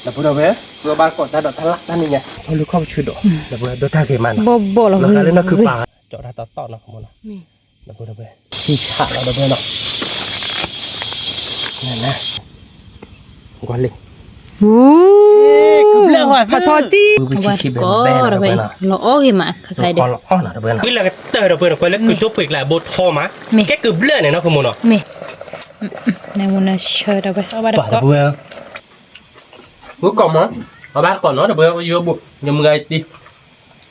là bữa đâu bé bữa ba cọt ta đọt ta lắc ta này nhỉ thôi lúc không chưa đọt là bữa đọt ta kề màn Bo là nó lên nó cứ bà chỗ ta tọt tọt nó không muốn là bữa đâu bé khi chả là đâu bé nó này nè quan linh lẹ hoài phải thôi tí có rồi vậy lỗ gì mà phải được lỗ là đâu bé nó là cái tờ đâu bé nó quay lấy cứ chốt việc là bột kho má cái cứ lẹ này nó không muốn nó này muốn chơi đâu bé ba được có cuối cùng á ba còn nó được bé vô bụng nhầm người đi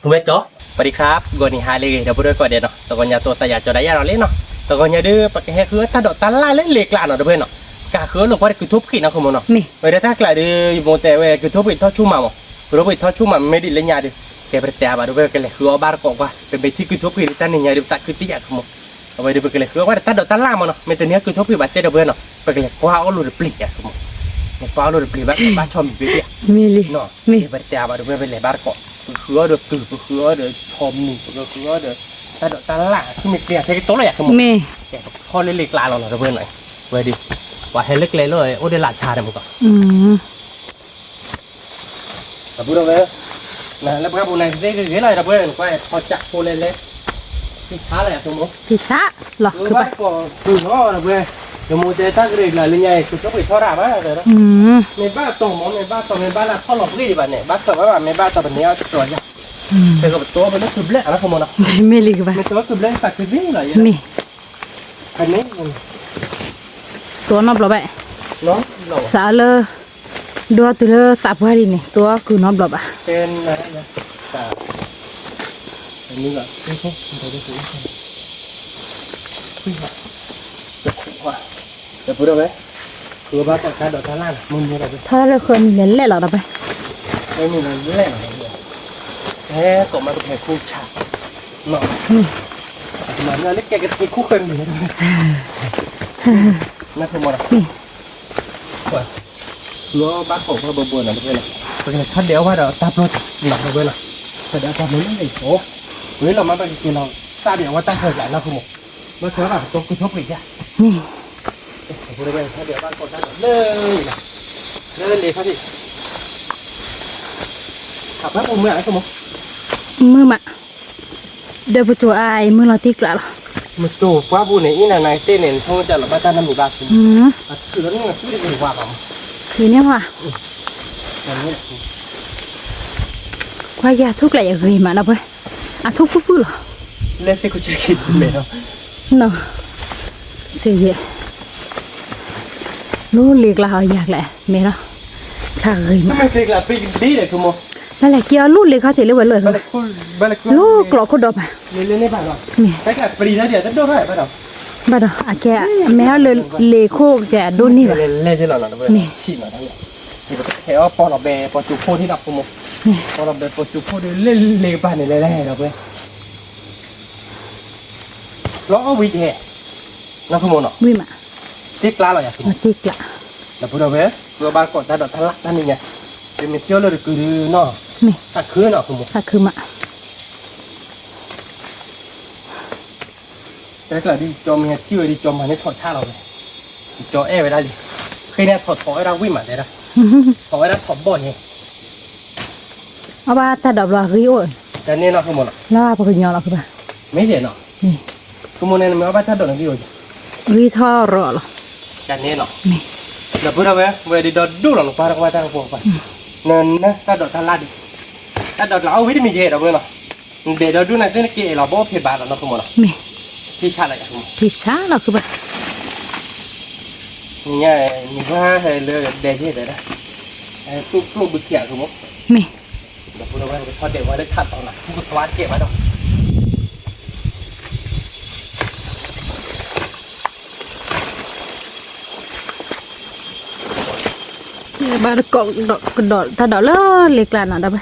không biết chóสวัสดีครับก่อนนี้หาเลยเดี๋ยวพูดด้วยก่อนเดี๋ยวเนาะตัวก่อนยาตัวตายาจอได้ยาเราเล่นเนาะตัวก่อนยาดื้อปากแหกคือถ้าดอกตาล่าเล่นเล็กลาเนาะเดี๋ยวเพื่อนเนาะกาคือหลวงพ่อคือทุบขีดนะคุณมโนเนาะเวลาถ้ากลายดื้อโมเตเวคือทุบอีกทอดชุ่มมาหมดคือทุบอีกทอดชุ่มมาไม่ดิเล่นยาดื้อแกไปแต่บาดูเวลกันเลยคือเอาบาร์กอกว่าเป็นไปที่คือทุบขีดตั้งในยาดื้อตัดคือตีอยากคุณมเอาไปดูไปกันเลยคือว่าถ้าดอกตาล่ามันเนาะไม่แต่เนี้ยคือทุบขีดบาดเจ็บเดี๋ยวเพื่อนเนาะไปกันเลยกว่าเอาลูดปลีกอะคุณมเนี่ยกว่าเอาลูดปลีกแบบบ้าชอมบีบีเนาะไปแต่บาดูเวลเป็นเลยบาร์กอกคือเดือดคือเดือดชมนี่คือเดือดตาล่าคือมีเกลียดใช้โต๊ะอะไรอย่างเงี้ยแกข้อเล็กๆลาเราเพื่อนหน่อยเว้ยดิว่าให้เล็กๆเลยโอ้เดี๋ยวหลาดชาเดี๋ยวมึงก่อนแต่พูดเอาไว้นะแล้วพวกบุญในที่คืออะไรนะเพื่อนก็พอจับพูดเล่นๆที่ช้าเลยอะทุกคน พี่ช้าหรอคือไปคือน้อนะเพื่อนเดี๋ยวมูเจตั้งเรียกเลยเลยไงคือต้องไปทอดราบ้างเลยนะในบ้านตรงในบ้านตรงในบ้านละทอดหลอกรีดแบบเนี่ยบ้านตรงว่าในบ้านตรงแบบนี้ตัวใหญ่แต่ก็ตัวมันคือเบลอะไรขโมยนะไม่ลีกไปตัวคือเบลสักคือวิ่งเลยมีอันนี้ตัวนอบหรอไปน้องสาเลยดัวตัวเลยสับไว้ดิเนี่ยตัวคือนอบหรอปะเป็นอะไรนะแต่อันนี้แบบนี่เขาตัวเล็กๆเดี๋ยวพูดเอาไว้คือบ้านตรงการดอกทาร่ามึงมีอะไรถ้าเราเคยมีเล่นเล่นหรอไปไม่มีอะไรเล่นก็มาเป็นคู่ฉากเนาะมันน่าเล็กแกก็เป็นคู่เคยมีน่าขโมยนะว่าล้อบ้านของพ่อบัวนะเพื่อนเป็นชัดเดียวว่าเราตับรถหนักเพื่อนนะแต่เดี๋ยวตับมันไม่ได้โอ้เฮ้ยเรามาไปกินเราตาเดียวว่าตั้งเคยใหญ่นะขโมยเมื่อเช้าแบบตกกระทบอีกอ่ะนี่พูดได้ถ้าเดี๋ยวบ้านคนนั้นเลยนะเลยครับพี่ขับแป๊บมืออะไรขโมยมือมาเดี๋ยวประจูไอ้มือเราตีกละหรอมันโตกว่าบุญเนี่ยอีน่ะนายเต้นเนี่ยเขาจะหลับบ้านน้ำมีบ้านคือแล้วนี่มันคือได้กว่าป่ะคือเนี่ยว่ะว่ายาทุกอะไรอย่างนี้มาแล้วเว้ยอ่ะทุกปุ๊บหรอเล่นสิกูจะคิดเลยเนาะเนาะเสียรู้เรียกเราอยากแหละเมย์เนาะถ้าเรียนไม่เรียกเราไปดีเลยคุณโมนั่นแหละเกี่ยวลูกเลยเขาเทเลยเลยลูกกรอกเขาดอกไปเล่นในบ้านเราแต่แค่ปรีนะเดี๋ยวจะโดนได้ป่ะเราบ้านเราอ่ะแกแม้เลยเลโคแกโดนนี่ป่ะเล่นใช่หรอเราเนี่ยฉีดหน่อยทั้งเนี่ยแค่ว่าปอเราเบย์ปอจูโพที่ดับคุณโมปอเราเบย์ปอจูโพที่เล่นเล่นบ้านเนี่ยเล่นเราเว้ยล้อเอาวิเทน้องคุณโมเนาะวิมาติ๊กล้าเราอยากติ๊กละแต่พูดเอาไว้เมื่อบ้านก่อนถ้าดอกทะลักนั่นนี่ไงเป็นเที่ยวเลยคือเนาะถ้าคืนเนาะคุณโมถ้าคืนมาแต่ก็ดิจอมเงี้ยที่ว่าดิจอมมันนี่ถอดท่าเราเลยจอแอไว้ได้ดิเคยเนี่ยถอดถอยเราวิ่งมาได้ละถอยเราถอดบ่อยไงเอาว่าถ้าดับเราคือโอ้ยแต่เนี่ยเนาะคุณโมเนาะแล้วพอคืนยอเราคือป่ะไม่เสียเนาะนี่คุณโมเนี่ยมันว่าถ้าโดนอะไรอยู่วิท่อรอหรอแต่เนี่ยเนาะนี่แต่พูดเอาไว้เวลาดิดดูหลังปลาเราว่าตั้งพวกไปนั่นนะถ้าโดนทะลักดิถ้าโดนเราวิธีมีเยอะเราเว้ยเนาะเดี๋ยวดูนะเรื่องเกี่ยวเราบอกเพียบาทเราคุณโมเนาะที่ชาอะไรคุณที่ชาเราคือป่ะเนี่ยมีว่าให้เลือกเดชี่เดี๋ยวนะตู้บุเกียคุณโมนี่เดี๋ยวพูดเอาไว้พอเดี๋ยวว่าได้ขัดตอนไหนผู้สวาดเก็บไว้ดอกบ้านกอกดอกถ้าดอกเลิศเล็กลานหน่อยได้ไหม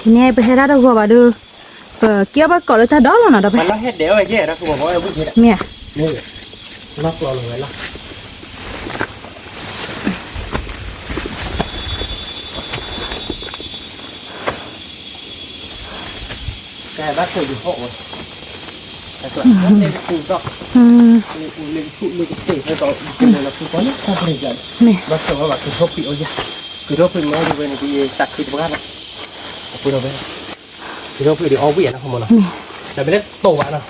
ทีนี้ไปให้ได้ตัวบ้านดูเกี่ยวบ้านกอกเลยถ้าดอกหน่อยได้ไหมมันละเฮ็ดเดี๋ยวไอ้แก่นะคุณบอกว่าไอ้ผู้เฮ็ดเนี่ยนี่ล็อกเราเลยล่ะแกบ้านเคยอยู่ห้องแต่ตัวเล่นคู่ก็เล่นคู่เล่นเตะให้ต่อเป็นเราคือตอนนี้ทำอะไรกันเนี่ยบ้านเคยว่าแบบคือชอบปีโอ้ย คือเราพึ่งน้อยดูไปในที่ตัดคิดบ้านนะพูดเราไปคือเราพึ่งเดี๋ยวเอาเวียนนะของมันนะแต่ไม่ได้โตอ่ะนะ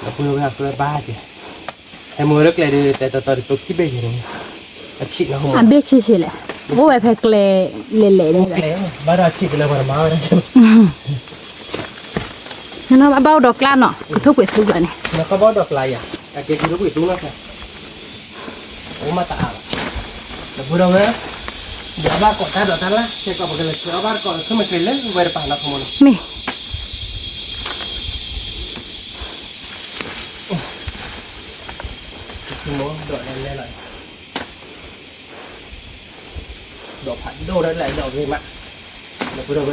เราพูดเราไปบ้าจีแต่มือเล็กเลยแต่ตัวคิดไปอย่างนี้อาชีพนะของมัน อันเบียกชิๆแหละโอ้ยแพ็คเล่เละๆนี่แหละ เละบ้านอาชีพเลยมันมาแล้วใช่ไหม งั้นเอาเบาดอกกล้าเนาะก็ทุกไปทุกเลยนี่ แล้วก็บอกดอกลายอ่ะแต่เกี่ยวกับลูกอีกตัวนึงค่ะโอ้มาตาแต่พูดเราไปเดี๋ยวบ้านก่อนถ้าดอกนั้นละเช็คก่อนกันเลยเดี๋ยวบ้านก่อนขึ้นมาเป็นเลยเวลาป่านละของมัน มี คือโม้ดอกนั้นได้เลยดอกผัดโดได้เลยดอกเรียมะเดี๋ยวพูดเราไป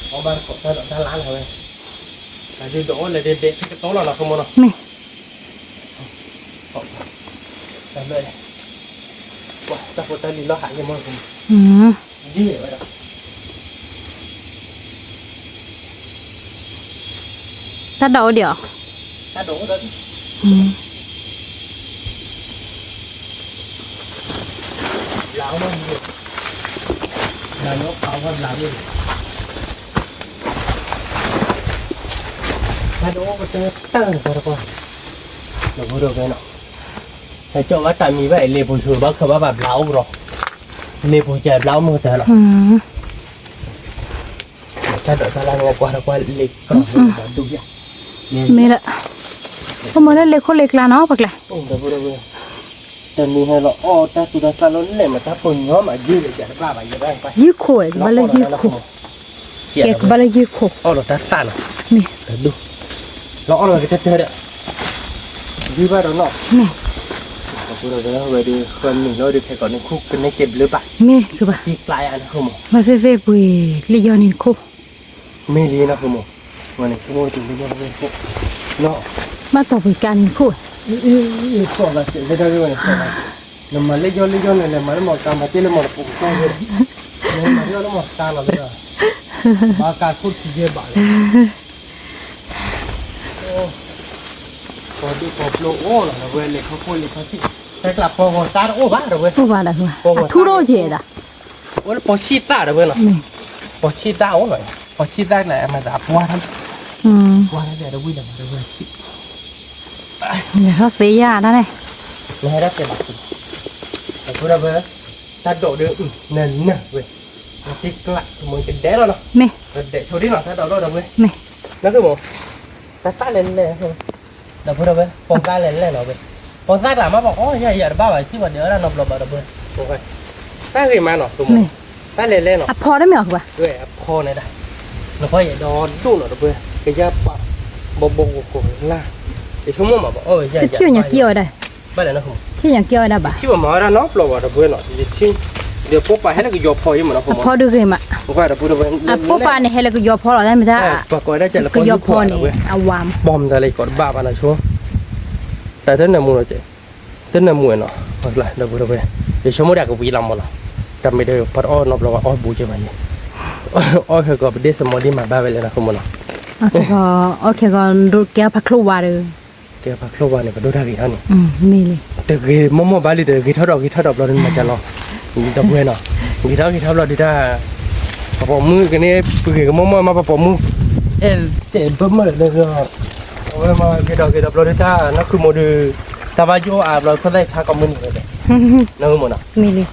เอาบ้านก่อนถ้าดอกนั้นล้างเลยแต่ดูดอกเลยเด็ดที่กระโต๊ะเราของมัน มี ทำเลยว้าแต่พอตอนนี้เราหายยังมั่งผม อืม ยี่เหรอวะ ถ้าดอกเดียว ถ้าโดนก็ อืม ล้างมันอยู่ล้างนกเขาก็ล้างอยู่ถ้าโดนก็จะตั้งตัวก่อนเราพูดเรื่องเนาะแต่เจ้าว่าแต่มีไว้เลี้ยผู้ช่วยบ้างคือว่าแบบเล้าหรอกเลี้ยผู้ใจเล้ามือแต่ละ อืม ถ้าเดี๋ยวถ้าล้างกว่าเราก็เล็กก็แบบดูอย่างนี้ มีละพอมาได้เล็กคนเล็กละเนาะปักเลย เราพูดเรื่องแต่มีให้เราอ๋อแต่สุดท้ายเราเนี่ยมันถ้าปุ่นย้อมยืดเลยจะได้บ้าไปยังได้ไป ยืดโขยบาเลยยืดโขเก็บบาเลยยืดโข อ๋อเราตัดสั้น มี ดูเราเอาเลยจะเจอเด้อยืดบ้าเราเนาะ มี เราพูดเราเวดีคนหนึ่งเราดูแค่ก่อนนึงคุกเป็นในเจ็บหรือเปล่า มีคือปะ ปีกลายอันคือหมอ มาเซ่ๆปุยลิยอนินโค ไม่ดีนะคือหมอวันนี้คือหมอถึงได้ยังไม่คุกเนาะ มาต่อไปการนินโค ก็ละเสร็จได้ด้วยเนี่ยน้ำมันเล็กๆเนี่ยมันหมดการมาเจริญหมดปุ๊บก็เลยเนี่ยมันเรื่องหมดการแล้วเลยบาการคุดที่เยอะบ้างโอ้พอดีพอโปรโอ้ล่ะเว้ยเลยเขาคุยเลยเขาสิแต่กลับพอตาโอ้บ้าเด้อเว้ย โอ้บาละคือทุโรเจดะ โอ้พอชีตาเด้อเว้ยเนาะ มี พอชีตาโอ้หน่อยพอชีตาไหนมาดับว่าท อืม ำว่าแล้วเดี๋ยววิ่งเดี๋ยวเว้ย เดี๋ยวเขาเสียยาได้เลย ไม่ให้ได้เจ็บแบบแต่พูดแล้วเว้ยถ้าโดดเดือดเน้นเนอะเว้ยติ๊กละมันเป็นแดดแล้วเนาะ มี เด็กโชว์ดิหน่อยถ้าโดดเว้ย มี นั่นคือหมูแต่ตาเล่นเลยเราพูดเว้ยปองตาเล่นเลยเนาะเว้ยปองตาถามมาบอกอ๋ออย่าบ้าไปที่ว่าเดี๋ยวเรานบลบเว้ยโอเคตาเคยมาเนาะตัวหมู มี ตาเล่นเลยเนาะ อ่ะพอได้ไหมออกปะ เว้ยพอเนี่ยได้เราพ่ออย่าโดนตู้เนาะเว้ยก็อย่าปะบ่โกงล่ะเดี๋ยวชั่วโมงมาบอกเอออย่า จะเที่ยวอย่างเกี่ยวได้ บ้านไหนนะผม เที่ยวอย่างเกี่ยวได้ปะ ที่ว่ามาแล้วเนาะเราว่าเว้ยเนาะเดี๋ยวปุ๊บไปให้แล้วก็ยอพออยู่เหมือนเราผม พอดูเคยมา ผมว่าเราพูดเว้ย อ่ะปุ๊บปานนี่ให้แล้วก็ยอพอเราได้ไหมจ๊ะ ปากก็ได้ใจแล้ว ก็ยอพอนี่เอาวาม บอมอะไรก่อนบ้าอะไรชัวแต่ท่านนำมูลเจ๊ท่านนำมูลเนาะอะไรเดี๋ยวพูดเว้ยเดี๋ยวชั่วโมงเดียวก็วีลำมาละจำไม่ได้พัดอ้อนอบเราว่าอ้อบูเจมันนี่อ้อเคยก็ไปเดสมอดีมาบ้าไปเลยนะคุณมัน โอเคก็ดูแก้วพักครัวเลย แกพักโลวานี่ก็ดูได้กี่เท่านี่ มีเลย แต่คือมอมบ้าลีเด็กกี่เท่าเราเราเดินมาจะรอนี่ตะเว้ยเนาะกี่เท่าเราดีได้ปะปอมือกันนี่ปืนกับมอมาปะปอมือเจ็บเพิ่มมาเลยก็เอาไว้มากี่ดอกเราดีได้นั่นคือโมดูตาบาโยอาบเราเขาได้ชากำมือเลยนั่นคือหมดอ่ะ มีเลย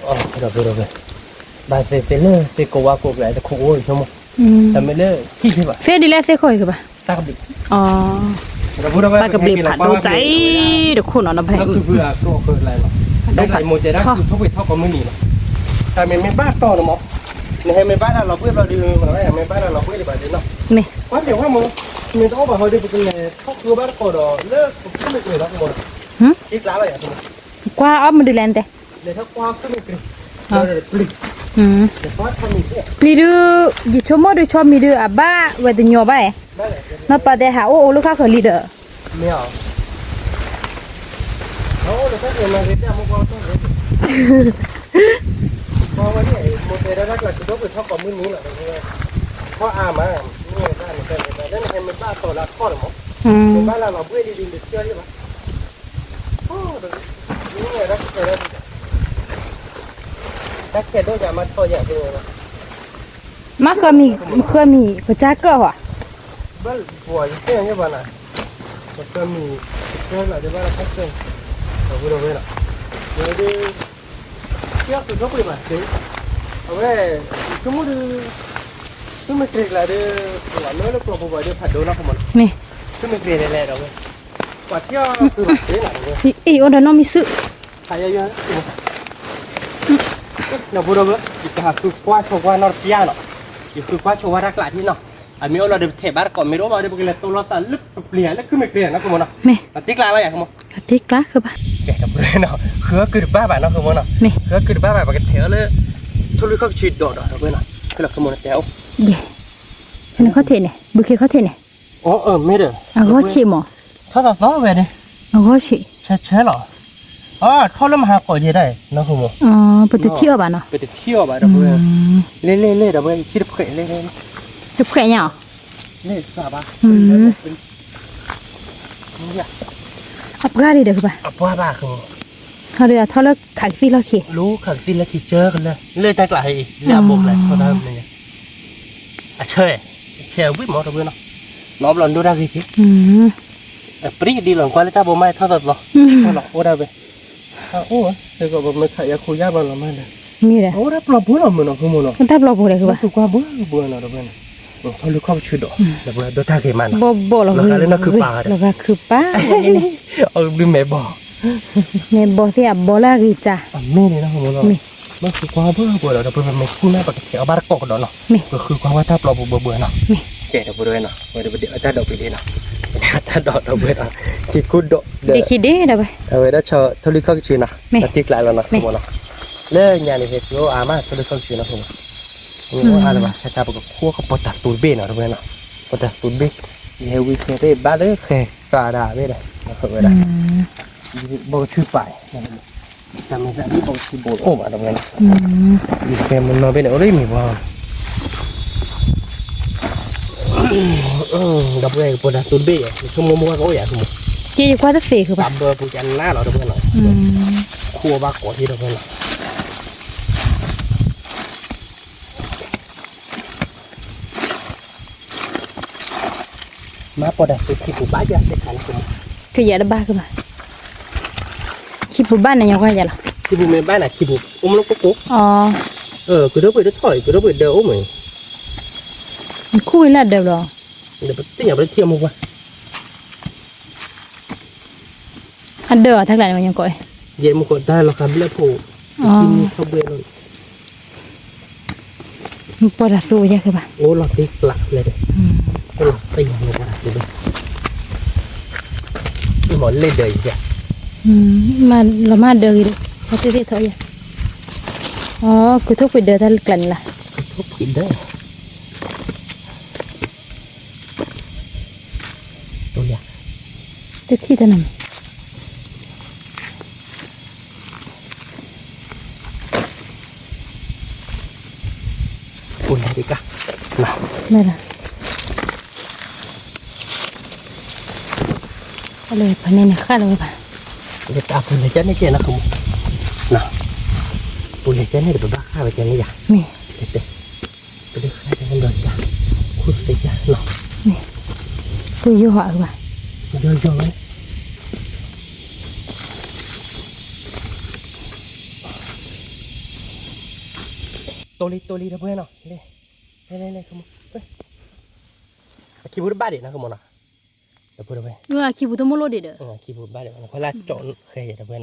อ๋อเราพูดเลยบาเซเลยเซโกวาโกแกจะโค้ยชั่วโมงแต่ไม่เลยที่ที่แบบ เฟดีแล้วเซ่คอยคือปะ ตากบิด อ๋อ เราพูดว่า ปลากระเบลผัดโดใจเดี๋ยวคนเอาน้ำแพง นั่นคือเพื่อโกเกิดอะไรเนาะได้หลายโมเจได้คือทุกวิเท่ากับมือนี่เนาะแต่ไม่บ้าต่อเนาะมั้งในให้ไม่บ้าเราเพื่อเราดีมาแล้วไม่บ้าเราเพื่อดีแบบนี้เนาะ มี ว่าเดี๋ยวว่ามึงมีต้องบอกเขาดีเป็นไงเขาคือบ้านโกดเลิกก็ไม่เคยรักมึงอีกแล้วอะไรอย่างเงี้ย กว่าอ้อมมาดูแลนเต้ เดี๋ยวถ้าความก็ไม่เคยเดี๋ยวปลิดเดี๋ยวทำอีกเนี่ย ปลีดูยิ่งชมว่าดูชอบมีดูอ่ะบ้าเวทีหยอบ้า ได้เลย นับประเดี๋ยวหาโอ้ลูกค้าเคยลีเดอร์ ไม่เอาโอ้เดี๋ยวถ้าเกิดมาเรียนมึงก็ต้องเรียนพอวันนี้โมเดลแรกเราจะต้องไปเท่ากับมือนี้แหละเพราะอามานี่ได้เหมือนกันแต่แล้วให้มันบ้าต่อละข้อหรือมั้งบ้านเราเบื่อดีๆเชื่อใช่ไหม นี่ไงรักเธอรักเธอด้วยอย่ามาโทษอย่าเธอ มาเคยมีพระเจ้าก็ว่ะ บ้านบัวยังเต้นยังบ้านน่ะมันก็มีเต้นอะไรบ้างก็เต้นเอาไปดูไปละเดี๋ยวดิเที่ยวตัวก็ไปมาสิเอาไว้ชั่วโมงนึงชั่วโมงเกลียดละเดี๋ยววันนู้นเราปลอมไปเดี๋ยวผัดโดนนะผมนี่ ชั่วโมงเกลียดเลยเราเว้ยว่าเที่ยวคือเดี๋ยวหลังเว้ย อีอันนั้นมีซื้อ ใครเยอะๆเราพูดเราเว้ยอีกหาคือกว่าโชว์ว่านอร์เซียเนาะอีกคือกว่าโชว์ว่ารักหลานที่เนาะอันนี้เราเดี๋ยวเทบาร์ก่อนไม่รู้ว่าเดี๋ยวไปเล่นตัวเราแต่ลึกเปลี่ยนแล้วขึ้นไม่เปลี่ยนนะคุณมอนะ นี่ ติ๊กลาเราอยากคุณมอ ติ๊กละคือป่ะ แกจะพูดเนาะคือคือบ้าแบบนะคุณมอนะ นี่ คือบ้าแบบกันเถอะเลยทุเรศก็ชีดดอดเราเว้ยนะคือเราคุณมอนะเถอะ เย่อันนั้นเขาเทเนี่ยบุเคเขาเทเนี่ย อ๋อไม่เด้อ อ่ะเขาชิมอ่ะ ถ้าจะซ้อเว้ยเนี่ย อ่ะเขาชิ ใช่หรออ๋อเขาเริ่มหาก่อนยังได้นะคุณมอ อ๋อไปเที่ยวบ้านเนาะ ไปเที่ยวแบบเราเว้ยเล่เเราเว้ยคิดเผื่อเล่ จะแข่งยังอ่ะ นี่สาบะ อับกาดีเด้อคือป่ะ อ่ะป้าบ้าคือ เขาเรือเท่าเลิกขายซี่เราขี่ รู้ขังตินแล้วที่เจอกันเลยเลื่อยตาไกลเรื่องบุกเลยเขาทำเนี่ยอ่ะเชยวิ่งมอเตอร์เบอร์เนาะน้องหลอนดูได้กี่ทีปรีดีหลงกว่าเลยถ้าบ่ไม่เท่าตัดหรอถ้าหลอกโอ้ได้ไปโอ้เดี๋ยวก็บ่ไม่ขายคุยยาบ้านเราไม่เลย มีเลย โอ้ได้ปลอบบัวเราเหมือนคือมันเนาะ มันทับเราบุเลยคือป่ะ ถูกกว่าบัวเนาะเราเป็นเขาลูกเข้าชื่อดอกแต่บัวดูท่าเกมัน บ่เราคือป้าเอาดูแม่บอก แม่บ่เสียบ่ละกีจ้ะ ไม่เลยนะผมเนาะมันคือกว่าบัวเราเป็นมันคู่หน้าปกติเอาบาร์กอกดอกเนาะก็คือกว่าถ้าปลอบบัวเนาะเจ๊ดอกบัวเนาะเดี๋ยวถ้าดอกไปเลยเนาะถ้าดอกบัวเนาะคิดกูดอกเด็กคิดเด้อไป เอาไว้ได้ชอทุลิข้าวชื่อนะติกลายแล้วนะผมเนาะเล่ยานนี่เห็ดโยอามาทุลิข้าวชื่อนะผมนี่ว่าอะไรบ้างถ้าปกคั่วก็ปตัดตูดเบ้เนาะทุกคนเนาะปตัดตูดเบ้เฮวิเคเต้บ้าเลยแค่กระดาษเบ้เลยนะครับเวลาบอกชื่อไปจำไม่ได้ที่บอกชื่อโบโอ้มาทุกคนเนาะมีแค่มันมาเป็นอะไรมีบ้างดับเบิลปตัดตูดเบ้ชั่วโมงมัวก็อยากทุกคนเกี่ยวกับเสียคือป่ะ ดับเบิลปูจันหน้าเราทุกคนเนาะคั่วบ้าก่อนที่ทุกคนเนาะมาปอดสุดที่ผู้บ้านจะเสร็จทันคุณ คืออย่าได้บ้าคือป่ะคิดผู้บ้านน่ะยังว่าอย่าหรอ ที่ผู้เมบ้านน่ะที่ผู้ลูกกุ๊ก อ๋อคือเราไปได้ถอยคือเราไปเดินเหมือน มันคู่ละเดียวหรอ เดี๋ยวตีอย่าไปเที่ยวมั้งวะ อันเดียวทั้งหลายมันยังก่อย เย็นมันก็ได้หรอกครับเลี้ยผู้กินข้าวเบื่อเลย มันปวดสู้ใช่คือป่ะ โอ้หลอดติ๊กหลักเลยเด้ก็หลอดตีอย่างนี้ว่าดูดิหมอนเล่เดยจ้ะ มาเรามาเดินดิเขาจะเรียกเท่าไหร่อ๋อคือทุกไปเดินท่านกลั่นล่ะ ทุบกินได้ตัวอย่าง ที่ถนน อุ่นดีกะนะ ไม่ละก็เลยพันเนี่ยนะข้าเลยป่ะ เดี๋ยวตาปุ่นเลยจ้ะนี่เจนะคุณนะปุ่นเลยจ้ะนี่เดี๋ยวไปบ้าข้าวไปจ้ะนี่อย่า นี่ เด็ดไปดูข้าวจะกันเดินจ้ะคุดสิจ้ะเนาะ นี่ตัวยี่ห้อคือป่ะ เยอะๆเลยตัวลีนะเพื่อนเนาะเล่ขโมยเฮ้ยคีบูดบ้าเด็ดนะขโมยนะเดี๋ยวพูดไป คิดบุตรโมโลเด็ด คีบูดบ้าเด็ดนะเขาลาเจาะเคยนะเพื่อน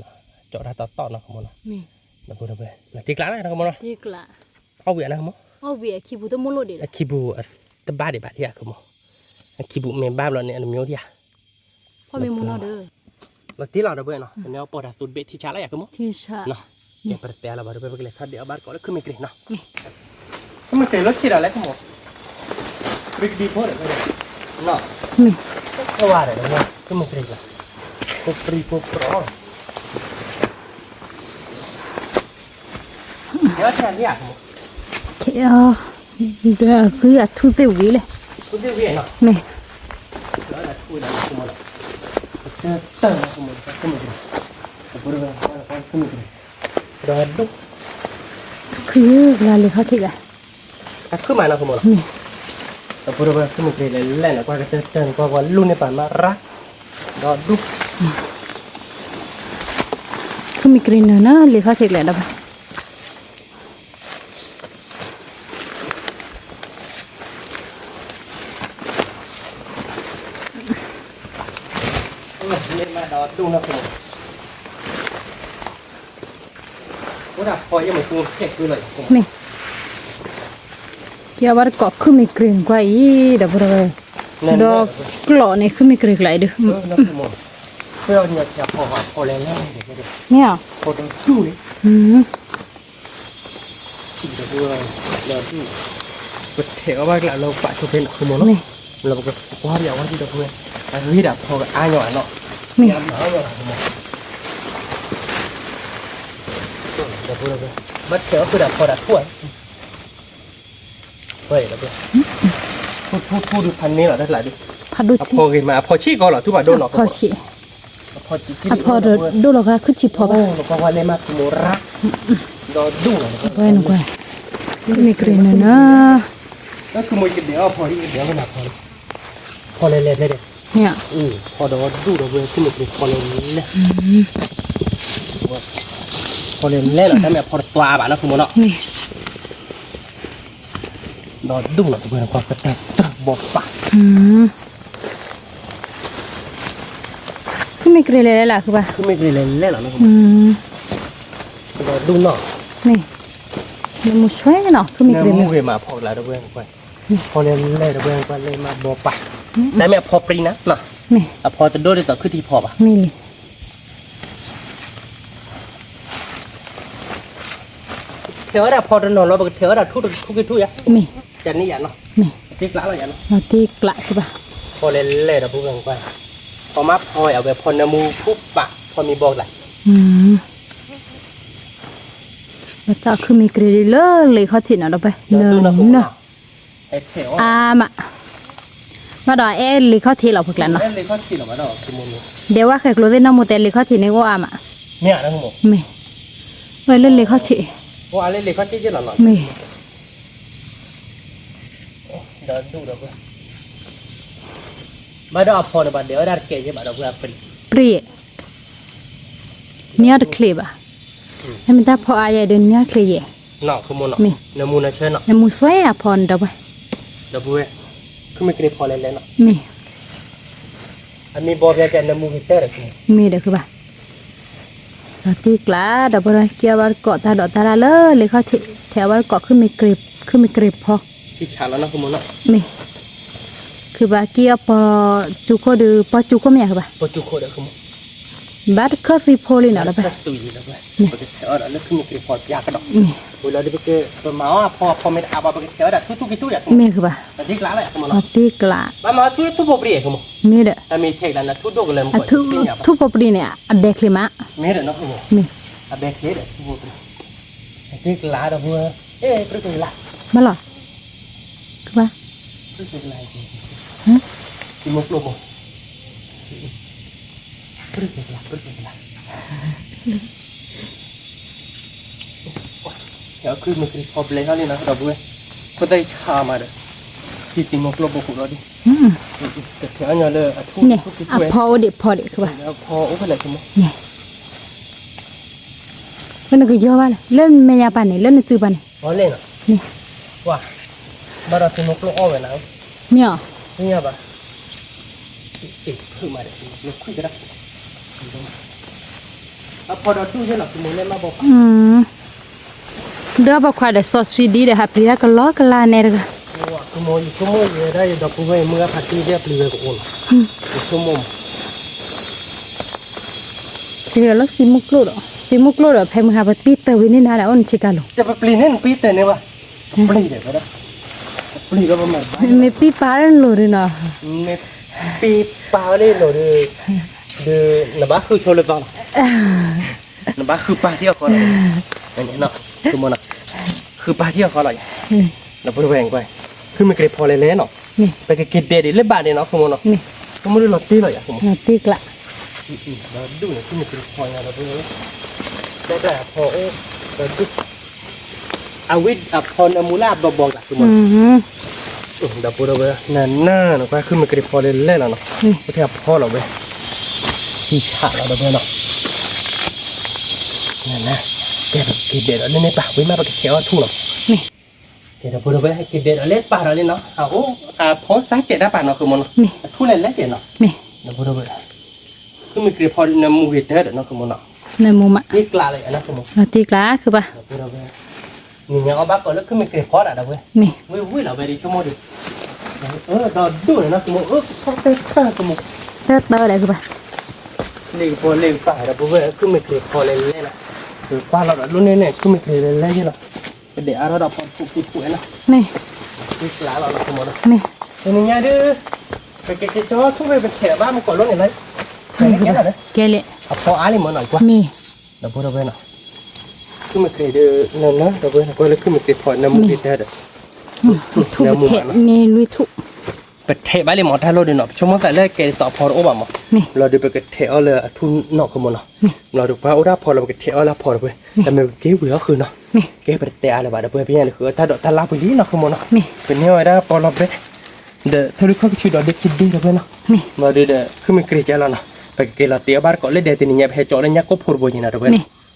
เจาะราต่อนะขโมยนะ นี่ เดี๋ยวพูดไปนะตีกลางนะขโมยนะ ที่กละ เอาเวียนะขโมย อ๋อเวียคิดบุตรโมโลเด็ด คีบูตบ้าเด็ดบ้าที่อะขโมยคีบูเมนบ้าเราเนี่ยอันนี้ที่อะ พ่อมีมูนอเด้อ เราที่เราเพื่อนเนาะอันนี้เอาปอดสูตรเบ็ดที่ช้าแล้วอยากขโมย ที่ชา เนาะเดี๋ยวประเดี๋ยวเราไปเลยถ้าเดี๋ยวบ้านก่อนแล้วขึ้นไม่เกลียดเนาะก็มันเกลียดรถที่เราแล้วขโมยบิ๊กดีพอเลยเนาะ นี่ ก็ว่าเลยนะก็มันเกลียดละก็ฟรีก็ปลอเดี๋ยวแทนที่อยากขโมย เดี๋ยวคืออยากทุเสียวิเลย คุณจะเวียนเนาะ นี่ แล้วคุยอะไรขโมยเจอเติมขโมย bữa rồi con không được rồi đúc คือลาเลยเขาทิกอ่ะ các cứ mà nào không mộtนี่ bữa rồi không được lấy lại là qua cái chân qua luôn này bản mà rác đó đúc คือมีกรีนเนอะเลยเขาทิกแหละดับ lên mà đó đúc nó không có đặt coi cho mình cứ chạy cứ lại นี่เกี่ยวกับเกาะคือมีกรีนกว่าอีดับเลยดอกกลอนี่คือมีกรีนไหลดู nó không một bây giờ nhặt chặt họ lên lên để เนี่ย họ đang chui อืม được rồi là vật thể các bác lại lâu phải chụp lên không muốn นี่ là một cái quá nhiều quá gì đâu thôi huy đạp họ ai nhỏ nọ นี่ em nói rồi được rồi bất khéo cứ đạp họ đạp thua vậy là được thu được phần này là đất lại đi พัดดูจิ พอกินมาพอชี้ก็หรอทุกบาทโดนหรอ พอชิ พอจี้กิน พอดูหรอกค่ะคือจิพอ โอ้ ป่ะ เราก็ว่าเล่มาโมรักดอดุ้งเลย ไว้หนูไว้มีกรีนเนอะ ก็คือมวยกินเดี๋ยวพอที่เดี๋ยวก็หนักพอเล่นๆเลย เนี่ย พอดอดุ้งเราเว้ยขึ้นมาเป็นพอเล่นเลยพอเล่นเล่นหรอแต่แม่พอตัวบ้านนะคุณมโน นี่ ดอดุ้งเราเว้ยความกระแตกบอกปาก คือมีกรีนเลยล่ะคือป่ะ คือไม่เคยเล่นเล่นหรอนะคุณ ดอดุ้งเนาะ นี่มันมุช่วยเนาะคือมี เนี่ กรีน ยมูเวมาพอแล้วเว้ยไปพอเล่นเล่นเว้ยไปเล่นมาบอกปากแต่แม่พอปรีนะเนาะ นี่ พอจะโดนได้ต่อขึ้นที่พอป่ะ นี่นี่ เทวดาพอจะนอนเราบอกเทวดาทุกทุกอย่าง นี่ อย่างนี้อย่างเนาะ นี่ ที่กล้าเราอย่างเนาะ เราตีกละคือป่ะ พอเล่นเล่นเราพูดกันไปพอมาพอยเอาแบบพอนมูปุ๊บปะพอมีบอกแหละ แล้วก็คือมีกรีนเลยเขาถิ่นเอาไปเนินเนาะ ไอ้เทว มามาดอยเลยเขาถิ่นเราพวกนั้นเนาะ เล่นเลยเขาขี่ออกมาดอกคือมุมนี้ เดี๋ยวว่าใครกลัวเล่นน้ำมูเตเลยเขาถิ่นในโออามา เนี่ยนะคุณหมอ ไม่ไว้เล่นเลยเขาถิ่น ว่าเล่นเลยเขาจี้หล่อหล่อ ไม่ เดินดูเราเพื่อมาดอกพอเนี่ยบัดเดี๋ยวได้เกย์ใช่ไหมเราเพื่อเป็น เปรี้ยเนี่ยเด็กคลีบอ่ะให้มันตาพออายเดินเนี่ยคลีบ เนาะคือมุมเนาะนมูนะเชิญเนาะ น้ำมูสวยอ่ะพอนเดาไป เดี๋ยวพูดคือไม่กินพอเล่นเนาะ ไม่ อันมีบอกแกนมูฮิเตอร์เลยคุณ ไม่เด็กคือป่ะเราตีกละเดาไปเลยเกี่ยวกับเกาะตาดอกตาละเลยเขาถิ่นแถวว่าเกาะขึ้นมีกรีบพอ ที่ฉาแล้วนะคุณมุมเนาะ ไม่คือว่าเกี่ยวปอจุโคดูปอจุโคเมียคือป่ะ ปัจจุบันเด็กคุณ บัดก็สิโพลินเอาไป ตุยแล้วไปโอเคเออแล้วคือมีพอยากกระดก นี่ เวลาเด็กตัวหมาพอไม่อาบไปเที่ยวแต่ทุกอย่าง เมียคือป่ะ แต่ที่กล้าเลยคุณหมอ เอาตีกละ มาทุกปรีคุณหมอ มีเด้อ แต่มีเทคแล้วนะทุกดอกเลยมัน อะ ก็ ทุปปรีเนี่ยอะเบคลิมะ มีเด้อนะคุณหมอ มี อาเบคเด้อทุกปรีที่กล้าเด้อเพื่อปรีเป็นละ มาหรอคือป่ะ ปรีเป็นละ ฮะ ที่มุกลมปรีเป็นละเดี๋ยวคือมันคือพอเลยเขาเนี่ยนะเราเพื่อก็ได้ชามาเด้อที่ติมุกลมบุกเราดิแต่เที่ยวเนี่ยเลยทุก เนี่ย ทุก อะพอเด็กคือป่ะ แล้วพอโอ้เป็นไรคุณหมอ เนี่ยมันก็เยอะว่าเลยเล่นเมียปันเนี่ยเล่นจือปันเนี่ย อ๋อเล่นอ่ะ นี่ ว่าบ้านเราเป็นนกลูกอ้อไว้นะ เนี่ย นี่ป่ะติดขึ้นมาเดี๋ยวนกคุยกันได้พอเราดูใช่หรอคุณเล่นมาบอก เดี๋ยวบอกว่าเดี๋ยวซอสซีดีเดี๋ยวหาปลีแล้วก็ล้อกันลาเนรกะ ว่าคุณโมยคุณโมยได้ดอกกุหลาบเมื่อพัดที่เรียบเรือกับโอนคุณโม เดี๋ยวเราซิมุกโลดเพมหาบัดปีเตอร์วินินาแล้วอันชิกาโล จะไปปลีนั่นปีแต่เนี่ยว่ะปลีเดี๋ยวนะปลีก็ประมาณ ไม่ปีปารันโลดเนาะ ไม่ปีปลาเลยหรอเดือน้ำบ้าคือโชว์เลยฟังน้ำบ้าคือปลาเที่ยวเขาเลยอันนี้เนาะคุณโมนะคือปลาเที่ยวเขาเลยเราไปแหวงไปคือมันเกลียพอเลยเนาะ นี่ ไปกินเด็ดเล็บบาทเนี่ยเนาะคุณโมเนาะ นี่ ก็ไม่ได้ลดตีเลยอ่ะคุณโม นาตีกละ เราดูเนี่ยที่มันเป็นพอยาเราดูแต่พอเราดูอาวิทพอนมูลาบบอกละคือมันดับปูเราเว้ยนั่นเนาะก็คือมันกระพอเล่นแล้วเนาะก็แทบพอเราเว้ยที่ฉาเราเว้ยเนาะนั่นนะแกแบบกินเด็ดเอาเล่นในป่าไว้มาปากเขียวทุ่งหรอนี่เดี๋ยวพูดเอาไว้ให้กินเด็ดเอาเล่นป่าเราเล่นเนาะพอสักเจ็ดได้ป่าเนาะคือมันทุ่งเล่นเล่นเด็ดเนาะเดี๋ยวพูดเอาไว้คือมันกระพอในมูหิตเด็ดเนาะคือมันเนาะในมุมอ่ะนี่กลาเลยนะคือมันเราตีกลาคือป่ะเดี๋ยวพูดเอาไว้นี่ยังเอาบักก่อนแล้วคือมันกระพออะเว้ยวิ่งเราไปดิชั่วโมงดิดอดูเลยนะคือมันเขาเตะข้าคือมันเตออะไรคือป่ะเลี้ยงพอเลี้ยงป่าเราพูดว่าคือมันกระพอเล่นเล่นนะคือป่าเราลุ้นเนี่ยคือมันกระเล่นเล่นใช่หรอเดี๋ยวเราพอถูกๆนะนี่นี่กลาเราคือมันนี่เป็นยังไงดื้อไปเก็บจ้อทุกไปเป็นแขกบ้านมันก่อนรถเนี่ยเลยแกอะไรแกเลยพออะไรเหมือนหน่อยกว่ามีเดี๋ยวพูดเอาไว้หน่อยคือมันเคยเดินนั่นนะเดี๋ยวพูดแล้วคือมันเคยถอยน้ำมันเด็ดทุกเทะนี่ลุยทุกประเทศบ้านเลยหมอท่าโลดเนาะชั่วโมงแต่แรกแกสอบพอโอ้บ่มาเราดูไปกระเทาเลยทุนนอกขโมยเนาะเราดูว่าโอ้ได้พอเราไปกระเทาแล้วพอเลยแต่มันเก็บไว้ก็คือเนาะเก็บไปแต่อะไรบ้างเดี๋ยวพี่เนี่ยคือถ้าลาไปดีเนาะขโมยเนาะเป็นเนี่ยไว้ได้พอเราไปเดี๋ยวถ้าลูกเขาคิดว่าเด็กคิดดีเดี๋ยวเนาะเราดูเดี๋ยวคือมันเกลียดเราเนาะไปเกลียดเราเตี้ยบ้านก็เล่นเดี๋ยวตีนี้ไปให้จอดเนี่ยก็พูดบ่อยนะเดี๋ยว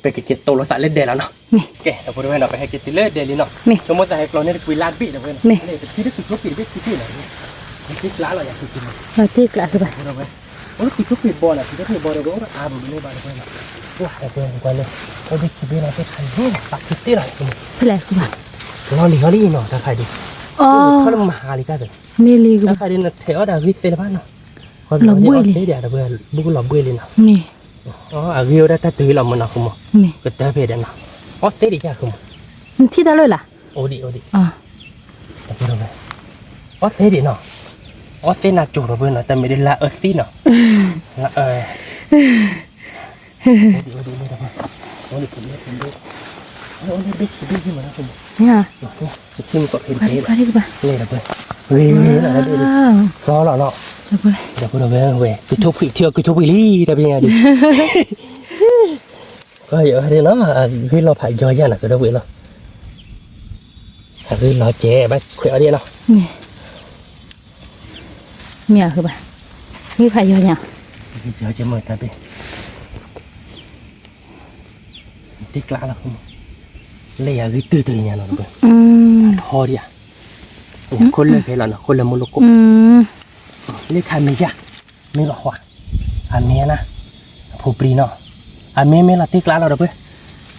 ไปเกลียดโตเราสายเล่นเดี๋ยวแล้วเนาะแกเดี๋ยวพูดไว้เนาะไปให้เกลียดตีเล่นเดี๋ยวเนาะชั่วโมงแต่ให้เราเนี่ยคุยลาดบีเดี๋ยวเนาะเนี่ยที่ได้คุยก็ปีได้คุยที่ไหนที่กล้าเราอยากคุยที่ไหนเราที่กล้าคือป่ะโอ้ยคุยก็ปีบอลอ่ะคุยก็ปีบอลเดี๋ยวก็อาบุญเลยบ้านเดี๋ยวเนาะว้าเดี๋ยวกว่าเลยเราได้คิดว่าเราจะทันเนี่ยตักคิดที่ไหนเท่าไหร่คือป่ะเราหลีเขาลีเนาะถ้าใครดีเขาต้องมาหาลีกันเลยมีลีคือถ้าใครดีนะเทอดาวิเตลบ้านเนาะเราบุ้ยเลยเดี๋ยวเราบุ้ยเราบุ้ยเลยเนาะมีอาวิวได้ถ้าตื่นเรามันนะคุณมั้งก็เตะเพดานนะเตะดิจ้าคุณมั้งที่ได้เลยล่ะโอดีแต่พูดอะไรเตะดิเนาะเตะน่าจูบเราเพื่อนนะแต่ไม่ได้ละซีเนาะละโอดีไม่ได้ป่ะผมเด็กบิ๊กที่มันนะคุณเนี่ยสุดที่มันก็เห็นเพดเลยป่ะนี่นะเพื่อนนะดูซ้อหล่อเนาะเดี๋ยวพูดเอาเว้ยคือทุบผีเที่ยวคือทุบผีลี่แต่เป็นยังไงดิก็เยอะเลยเนาะคือเราผ่านย่อยๆนะคือเราเว้ยเนาะคือเราเจ๊ไปคุยเอาดีเนาะเนี่ยคือป่ะมีใครย่อยเนี่ยย่อยเจ๊เหมือนกันดิที่กล้าเราเลยอะคือตื่นๆเนี่ยเนาะเพื่อนพอดีอ่ะคนเลยเพลเนาะคนเลยมุลกุเรียกใครไม่ยากไม่หรอกว่ะอันนี้นะผู้ปรีเนาะอันนี้ไม่ละที่กลางเราเด้อ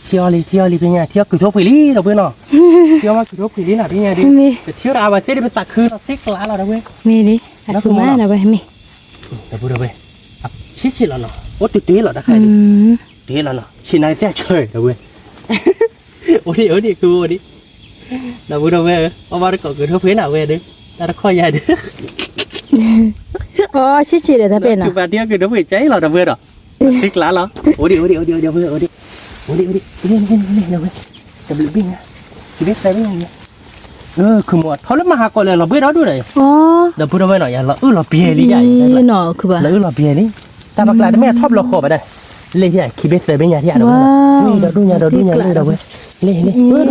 เที่ยวลีเป็นไงเที่ยวคือทั่วไปลีเราเด้อเนาะเที่ยวมาคือทั่วไปลีน่ะเป็นไงดิแต่เที่ยวราวันเที่ยวไปตักคือเราที่กลางเราเด้อมีดิแล้วคือมาเด้อเว้ยมีเดี๋ยวพูดเด้อเว้ยชิเราเนาะโอ้ตื้อๆเราได้ใครดิตื้อเราเนาะชินายแต่เฉยเด้อเว้ยโอ้ดิคือโอ้ดิเราพูดเด้อเว้ยเอามาก็คือทั่วไปน่ะเว้ยเด้อแล้วค่อยใหญ่เด้ออ๋อชิเลยถ้าเป็นอ่ะคือแบบนี้คือน้ำมันใจเราดับเบิลหรอติ๊กล้าเหรอโอ้ดิเพื่อนนี่จะเป็นบิ้งนะที่เบ็ดใส่บิ้งอย่างเงี้ยคือหมดเขาเริ่มมาหาก่อนเลยเราเบื่อเราดูเลยอ๋อเดี๋ยวพูดเอาไว้หน่อยเราเราเปียลี่ใหญ่เนาะคือแบบเราเปียลี่แต่ปากกาแม่ทอบเราขอไปได้เลยที่ไหนคีเบ็ดใส่บิ้งอย่างที่อ่านนี่เราดูเลยเราเว้ยนี่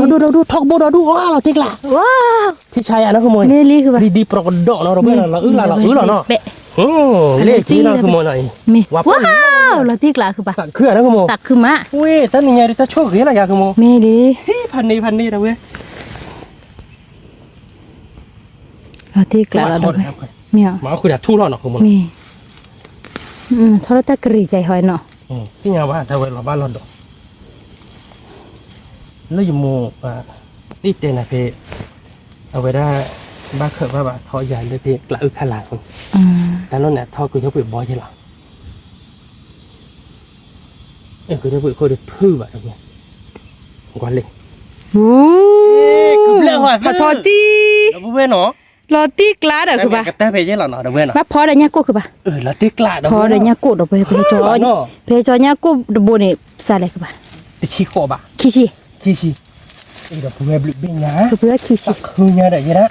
เราดูทอกโบเราดูว้าเราติ๊กล้าว้าวที่ชายอ่ะนะขโมยเมลี่คือแบบดีโปรกดอกเราเบื่อเราเนาะเลขที่เราขโมยหน่อยว้าวเราตีกลาคือปะตักเครื่องนะขโมยตักคือมะเว้ยท่านนี่ไงดิท่านโชคดีอะไรยาขโมยไม่ดีพันนี้นะเว้ยเราตีกลาเราดูเมียมาคุยแบบทุ่งหล่อเนาะขโมยมีทอดตะกรีใจหอยเนาะที่ไงวะถ้าเวลาบ้านเราดอกแล้วอยู่โมนี่เตนะเพเอาไว้ได้บ้าเขยว่าทอใหญ่เลยเพกระอึกขลาคนแต่แล้วเนี่ยทอคือเขาเปิดบ่อยใช่หรอคือเขาเปิดคนได้พื้นแบบนี้ก่อนเลยโอ้คือเรื่องว่าทอจีเราเว้ยเนาะลอตีกลาเด้อคือปะแต่เพจเราเนาะเด้อเว้ยเนาะมาพอได้ยากูคือปะลอตีกลาเด้อพอได้ยากูเด้อเพจยากูโบนี่ซาเลยคือปะติชิโคบะคิชิเดี๋ยวเพื่อนบลิบบิ้งนะเพื่อคิชิคือเนี่ยเดี๋ยวนะ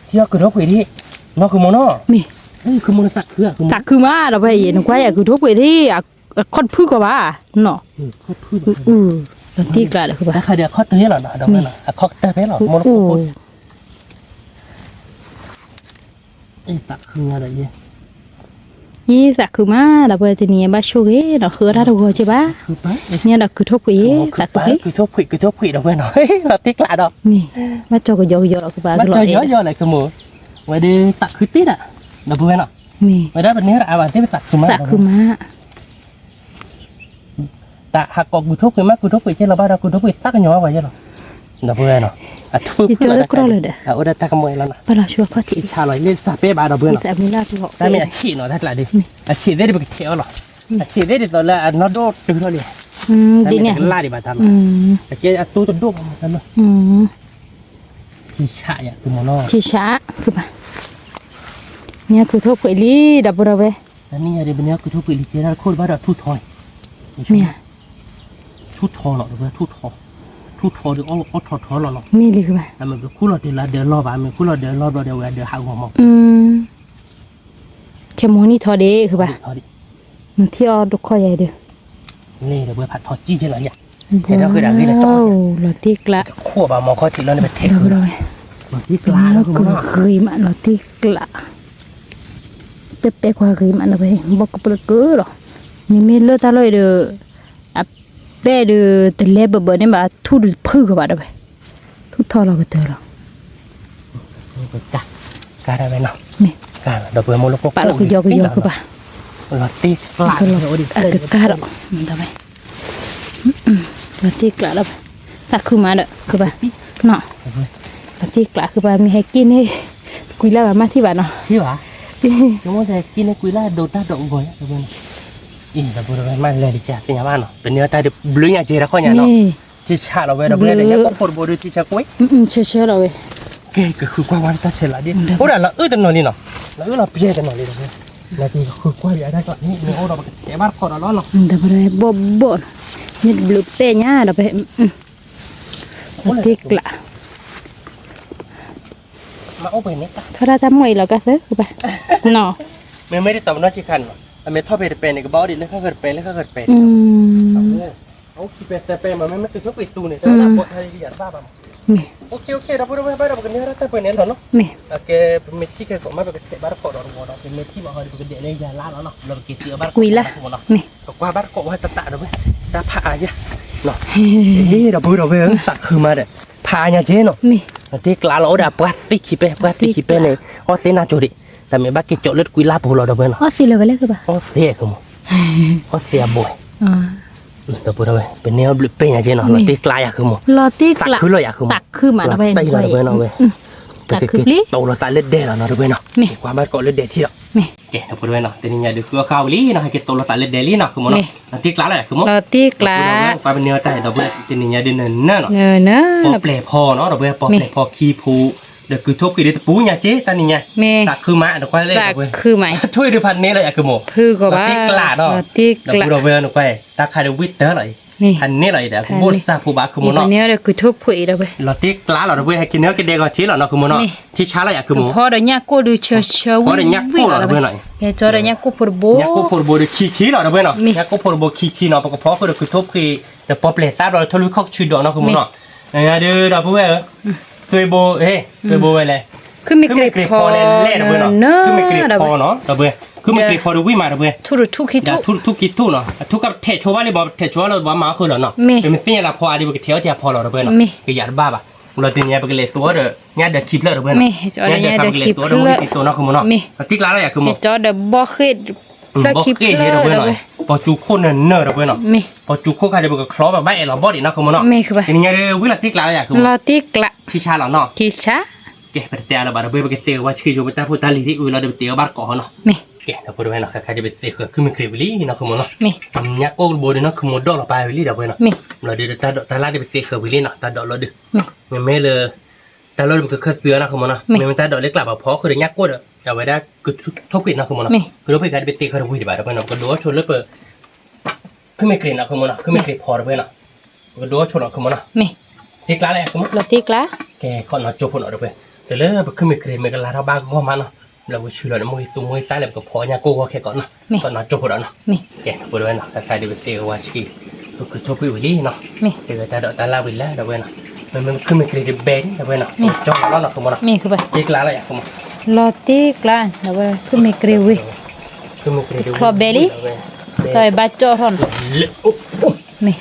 ที่เราคือเราคุยที่เราคือโมโน คือมันตักคือคือ ตักคือมาเราไปเย็นควายคือทุกไปที่คอนพึ่งกว่าเนาะ เขาพืช เราตีกละคือว่า ใครเดี๋ยวเขาเตะหรอนะเดี๋ยวนะเขาเตะไปหรอมันตักคืออะไรเนี่ย นี่ตักคือมาเราไปที่นี่บ้าชูเอ๋เราคือถ้าทุกคนใช่ปะ คือไป เนี่ยเราคือทุกไปตักไป คือชอบผิดคือชอบผิดเอาไปหน่อยเราตีกละดอก นี่มาจอกก็เยอะๆคือว่า มันเจอเยอะๆเลยคือหมูไว้ดีตักคือติดอ่ะเดี๋ยวไปหน่อย นี่ ไว้ได้แบบนี้ละวันที่ไปตักคือมา ตักคือมา แต่หากกูทุบคือมากูทุบไปเจ้าเราบ้านเรากูทุบไปตักกันย้อนไว้เจ้าหรอเดี๋ยวไปหน่อยอ่ะทุบ เจอแล้วก็เลยเด้อ เอาได้ตักขโมยแล้วนะ ปลาชัวก็ติด ชาลอยเล่นซาเป้บาร์เราเบื่อ มี หรอ แต่มีลาที่บอก ได้ไม่อาชีพเนาะได้หลายดิอาชีพได้ไปเที่ยวหรออาชีพได้ตอนแรกนอโดตึงเท่าไหร่ ดีเนี่ย ล่าดิบาทำอาเจ้าตู้ตัวดุมันทำเลยที่ชาอย่างคือโมโน ที่ช้าคือปะเนี่ยคือทุกไปลีดับเราไป แล้วนี่อะไรเป็นเนี้ยคือทุกปีลิเจน่าโคตรบ้าเราทุทอย เนี่ย ทุทอหรอเพื่อทุทอเดี๋ยวอ้อทอหรอ มีเลยคือปะ แล้วมันก็คู่เราเดี๋ยวรอบมันคู่เราเดี๋ยวรอบเดี๋ยวหาหัวมอง แค่โมนี่ทอเดคือปะ ทอดิ หนึ่งที่ออดคอยใหญ่เด้อ นี่เดี๋ยวเพื่อผัดทอดจี้เช่นไรอย่างเห็นแล้วคือดังนี่แหละจ้อ เราตีกละ ขั้วบะมองข้อติดแล้วไปเทค ดับเราไป มันที่กลาแล้วคือ เคยมาเราตีกละเป๊ะๆกว่าเคยมาเราไปบอกกับเปลือกหรอนี่มีเลือดทะเลเด้ออ่ะเป๊ะเด้อแต่เล็บเบอร์นี่มาทุดพื้นกับเราไปทุดทอเราไปเจอเรา จ้ะการอะไรเนาะ นี่ การเดี๋ยวเพื่อมูลค่า ปะเราคือโยคือปะ เราตีกลา คือเรา เดี๋ยวดิ คือกะเราทำไมเราตีกละเราตักคือมาเด้อคือปะเนาะเราตีกละคือปะมีให้กินให้คุยแล้วมาที่บ้านเนาะ ที่วะยังว่าแต่กินในกุยล่าโดดตาโดดบ่อยเดี๋ยวเพื่อนอีเดี๋ยวเพื่อนมันเลยดิจ้ะเป็นยังไงเนาะเป็นเนื้อตาเดือบลุยอย่างเจราข้อเนี่ยเนาะ นี่ ที่ชาเราเว้ยเราเว้ยเดี๋ยวก็ปวดบริที่ชากุ้ย เชื่อเราเว้ย เก๋ก็คือกว่าวันตาเฉลาดิโอ้เดี๋ยวเราตันนอนนี่เนาะเราเปรี้ยตันนอนเลยเนาะนาทีคือกว่าอย่างนั้นก็นี่เนื้อเราแบบแกบ้านคนเราเนาะ แต่พอได้บ่นี่บลูเต้เนี่ยเราไปเราตีกละ มาเอาไปเนี่ย ถ้าเราทำไม่เราก็ซื้อคือปะเนาะ ไม่ได้ตอบน้อยชิคันเนาะอเมทอไปเป็นเนี่ยก็บอกดิแล้วเขาเกิดเป็นแล้วเขาเกิดเป็นเอาคิดเป็นแต่เป็นมันไม่คือเขาปิดตูเนี่ยแต่เราปวดอะไรอย่างบ้าบ้า นี่ โอเคเราพูดไปเราเป็นเนื้อแต่เป็นเนี่ยเนาะ นี่ โอเคเป็นเมที่เคยผมมาเป็นเตะบ้านโคดอนวัวเนาะเป็นเมที่มาหอยเป็นเดี๋ยวเนี่ยยาล่าแล้วเนาะเราเกลี่ยบ้าน กุยละนี่ ก็ว่าบ้านโคว่าตะตะเราไปตาผ่าเนี่ยเนาะเฮ้ยเราพูดเราไปตักคือมาเด้ผ่าเนี่ยเจ๊เนาะ นี่ ที่กลาเราเดาปวดติขี้เป้เนี่ยอ๋อเสนาจุดิแต่ไม่บ้ากิจจดเลือดกุยลาพูเราเดาไปเนาะ อ๋อสิเลยไปเลยคือปะ อ๋อเสียคือมั้งอ๋อเสียบ่อย อ่า เราพูดเราไปเป็นเนี่ยบลิเป้เนี่ยเจ๊เนาะเราที่กลายอะคือมั้ง เราตีก ตัก ละ คือเลยอะคือมั้ง ตักคือมาเราไป ตีเราไปเนาะเว้ย ตักคือลิ โตเราใส่เลือดเด้เราเนาะเดาไปเนาะความบ้านก็เลือดเด้ที่เรา นี่ เก๋เราพูดไปเนาะแต่นี่เนี่ยเดี๋ยวคือข้าวลีเนาะให้เกโตเราใส่เลือดเด้ลีเนาะคือมั้งเนาะที่กลายเลยคือมั้ง เราตีกละ ไปเป็นเนื้อแต่เราพูดแต่นี่เนี่ยเดินเนาะ เนอะ ปอเปลพอเนาะเราพูดปอเปลพอขี้ผูเดี๋ยวคือทุบกี่เดือนปูเนี่ยเจ๊ตานี่เนี่ย เม ตักคือมาเดี๋ยวค่อยเล่น สัก เว้ย คือไหม ช่วยดูพันนี้เลยอะคือโม คือก็ว่า ตีกลาเนาะ เราตีก เดี๋ยว ละ พูดเราเวลหนูไปตาคาเดวิตเตอร์เลย นี่ พันนี้เลยเดี๋ยวพูดซาผูบาคือโม อีก เนาะ เนี้ยเดี๋ยวคือทุบผุยเราไป เราตีกลาเราเว้ยให้กินเนื้อกินเด็กก่อนทีเราเนาะคือโมเนาะ นี่ ที่ช้าเลยอะคือโม พอเดี๋ยวเนี้ยกูดูเชื่อพอเดี๋ยวเนี้ยกูเราเว้ยหน่อย เดี๋ยวจอเดี๋ยวเนี้ยกูปวดโบ เนี่ยกูพูดโบดูขี้เราเว้ยเนาะ นี่ เนี่ยกูพูดโบขี้เนาะปกติพอคือทุบคือเดี๋ยวปอเปลตาเราทะลุเข้าชุดดอกเนาะคือโมเนาะเนี่ยเดี๋ยวเราพูดว่าเคยโบเฮ้เคยโบไว้เลย คือมีกริบพอ เล่นๆเว้ยเนาะ เนอะ คือไม่กรีบพอเนาะเราเว้ยคือไม่กรีบพอดูวิ่งมาเราเว้ย ทุกคิด อย่า ทุก ทุกคิดทุกเนาะทุกกับเทชัวว่าเลยบอกเทชัวเราว่ามาคือเหรอเนาะ มี เป็นสิ่งเราพอดีบอกเที่ยวที่พอเราเว้ยเนาะ มี ก็อย่าบ้าบ่ะเราตีเนี่ยไปเลยตัวเด้อเนี่ยเดี๋ยวคลิปเลยเว้ย มีจอเดี๋ยวเนี่ยเดี๋ยวคลิป ตัวเดี๋ยวมึงติดตัวเนาะคือมึงเนาะ มี ติ๊กล้าเราอยากคือมึ เดี๋ย ง วจอเดี๋ยวบอกคิด บอก คลิป เกย์เด้อเว้ยเนาะพอจูโคนเนอร์เว้ยเนาะ มี พอจูโคใครเดี๋ยวบอกคล้อแบบไม่เราบอดี้เนาะคือมึงเนาะ มีคือไป ทีนี้เด้อเวลาติ๊กล้าเราอยากคือมึง เราตีกละ ที่ชาเราเนาะ ที่ช้า เก๋ไปเตะเราบ้าเราเว้ยไปเตะว่าชื่อโจมตาพูดตาลีที่อื่นเราเดี๋ยวเตะบ้านก่อนเนาะ มี เก๋เราพูดไว้เนาะใครจะไปเตะคือมันคลิปลี่เนาะคือมึงเนาะ มี เนี่ยก็บนเนาะคือโมดเราไปวิลลี่เดี๋ยวไปเนาะ มี เราเดี๋ยวตาลาเดี๋ยวไปเตะคือวิลลี่เนาะตาดอกเราดิ มี ยังไม่เลยตาเราเป็นคือเสือนะคือมันเนาะไม่ตาดอกเล็กกลับมาเพราะคือเดี๋ยวเนี่ยก็เดี๋ยวเอาไว้ได้คือทุกปีนะคือมันเนาะคือเราไปการไปเตะคือวิลลี่เดี๋ยวไปเนาะก็ดูว่าชนแล้วเปิดคือไม่เกลียดนะคือมันเนาะคือไม่เกลียดพอเดี๋ยวไปเนาะก็ดูว่าชนเนาะคือมันเนาะ มี ที่กล้าเลยคือมัน เราตีกละ แกคนเนาะจบคนเนาะเดี๋ยวไปแต่เลยคือไม่เกลียดไม่กันลาเราบ้างก็มันเนาะ เราก็ชื่อเราเนี่ยมือซ้ายเลยก็พอยาโก้แค่ก่อนนะก่อนนอนจบแล้วเนาะ Me. แกปวดไว้เนาะใครๆดูเตะว่าชีก็คือชอบวิวลี่เนาะ Me. เดี๋ยวตาลาวิลล่าเดี๋ยวเว้ยเนาะมันขึ้นมาเกรดเบนเดี๋ยวเว้ยเนาะจ้องแล้วเนาะคุณมอนะ Me ke ba. เจ๊กล้าอะไรอ่ะคุณมอ Lotik lah. Dah ba ku me krewe. ขึ้นมาเกรด Kau beli? Tai baca hon. เละอุ๊บ Me.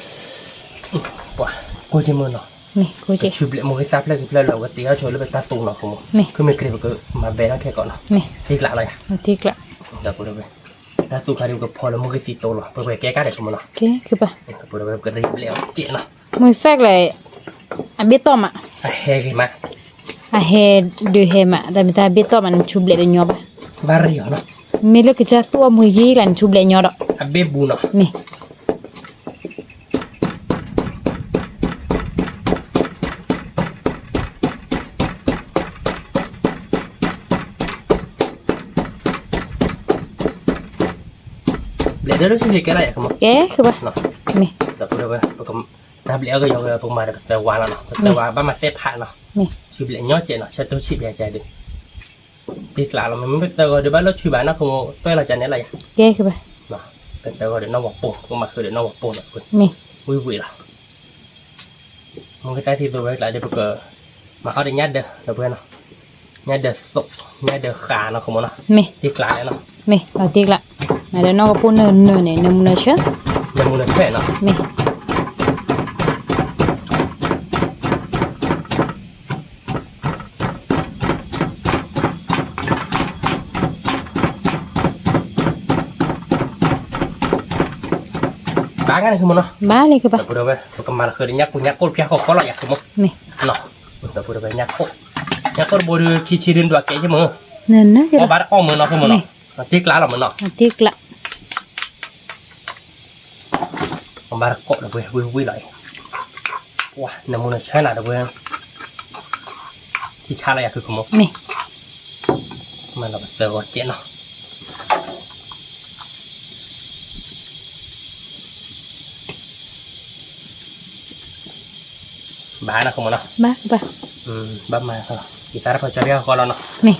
ว้ากูจะมือเนาะ Me ku je. ชุบเละมือซับเลยคือเราก็ตีเขาโชว์แล้วไปตาสูงเนาะคุณมอ Me. ขึ้นมาเกรดก็มาเบนแค่ก่อนเนาะ Me. เจ๊กล้าอะไรอ่ะ Lotik lah. เดี๋ยวกูเดี๋ยวไปตาสูงคาริวก็พอแล้วมือสีโตหรอไปแก้กันเดี๋ยวคุณมอเนาะ Ke ke ba. กูเดี๋ยวไปก็รีบเลี้ยวเจ๊เนาะ Mu sak lai. Abi to ma. เฮ้ยมา A he de he ma. Da mi ta abi to ma chuble de nyoba. บาริโอเนาะ Me le ke ja tua mu yi lan chuble nyodo. อับเบบูเนาะ Me. เดี๋ยวเราช่วยกันอะไรครับมั้ง Ke ke ba. เนาะ Me. แต่พูดเลยว่าผมถ้าเบลก็ยังผมมาจากเซวาแล้วเนาะเซวาบ้านมาเซฟผ่านเนาะ Me. ชีวิตเนาะเจเนาะใช้ตัวชีวิตใจดิตีกลาเราไม่เป็นตัวเดี๋ยวบ้านเราชีวิตนะผมตัวเราจะเนี่ยอะไร Ke ke ba. เนาะเป็นตัวเดี๋ยวน้องบอกปูผมมาคือเดี๋ยวน้องบอกปูเนาะคุณ Me. วิละมันก็ใช้ที่ตัวไว้หลายเดี๋ยวเกิดมาเขาได้ยัดเด้อเดี๋ยวเพื่อนเนาะยัดเด้อศพยัดเด้อขาเนาะคุณเนาะ Me. ตีกลาเนาะ Me. Lotik lah. Ada no ko ne ne ne mu na sha. ยังมุนแค่เนาะ Me. บ้ากันคือมันเนาะ Balik ke ba. แต่พูดเลยว่าก็มาคือยักษ์ยักษ์ก้นเพี้ยเขาก็ลอยอยากคือมั้ง Me. เนาะแต่พูดเลยยักษ์บริคิชิรินดวกแกใช่มั้ง Ne ne ke เอา ba. บาร์อ้อมมือเนาะคือมันเนาะตีกลาเรามันเนาะ Lotik lah. เอาบาร์เกาะเลยวิเลยว้าน้ำมันใช่หนาเลยที่ชาอะไรอยากคือคือมั้ง Me. มันเราเซอร์เจนเนาะบ้านะคือมันเนาะ Ba ke ba. บ้ามาครับกีตาร์พอจะเรียกก็แล้วเนาะ Me.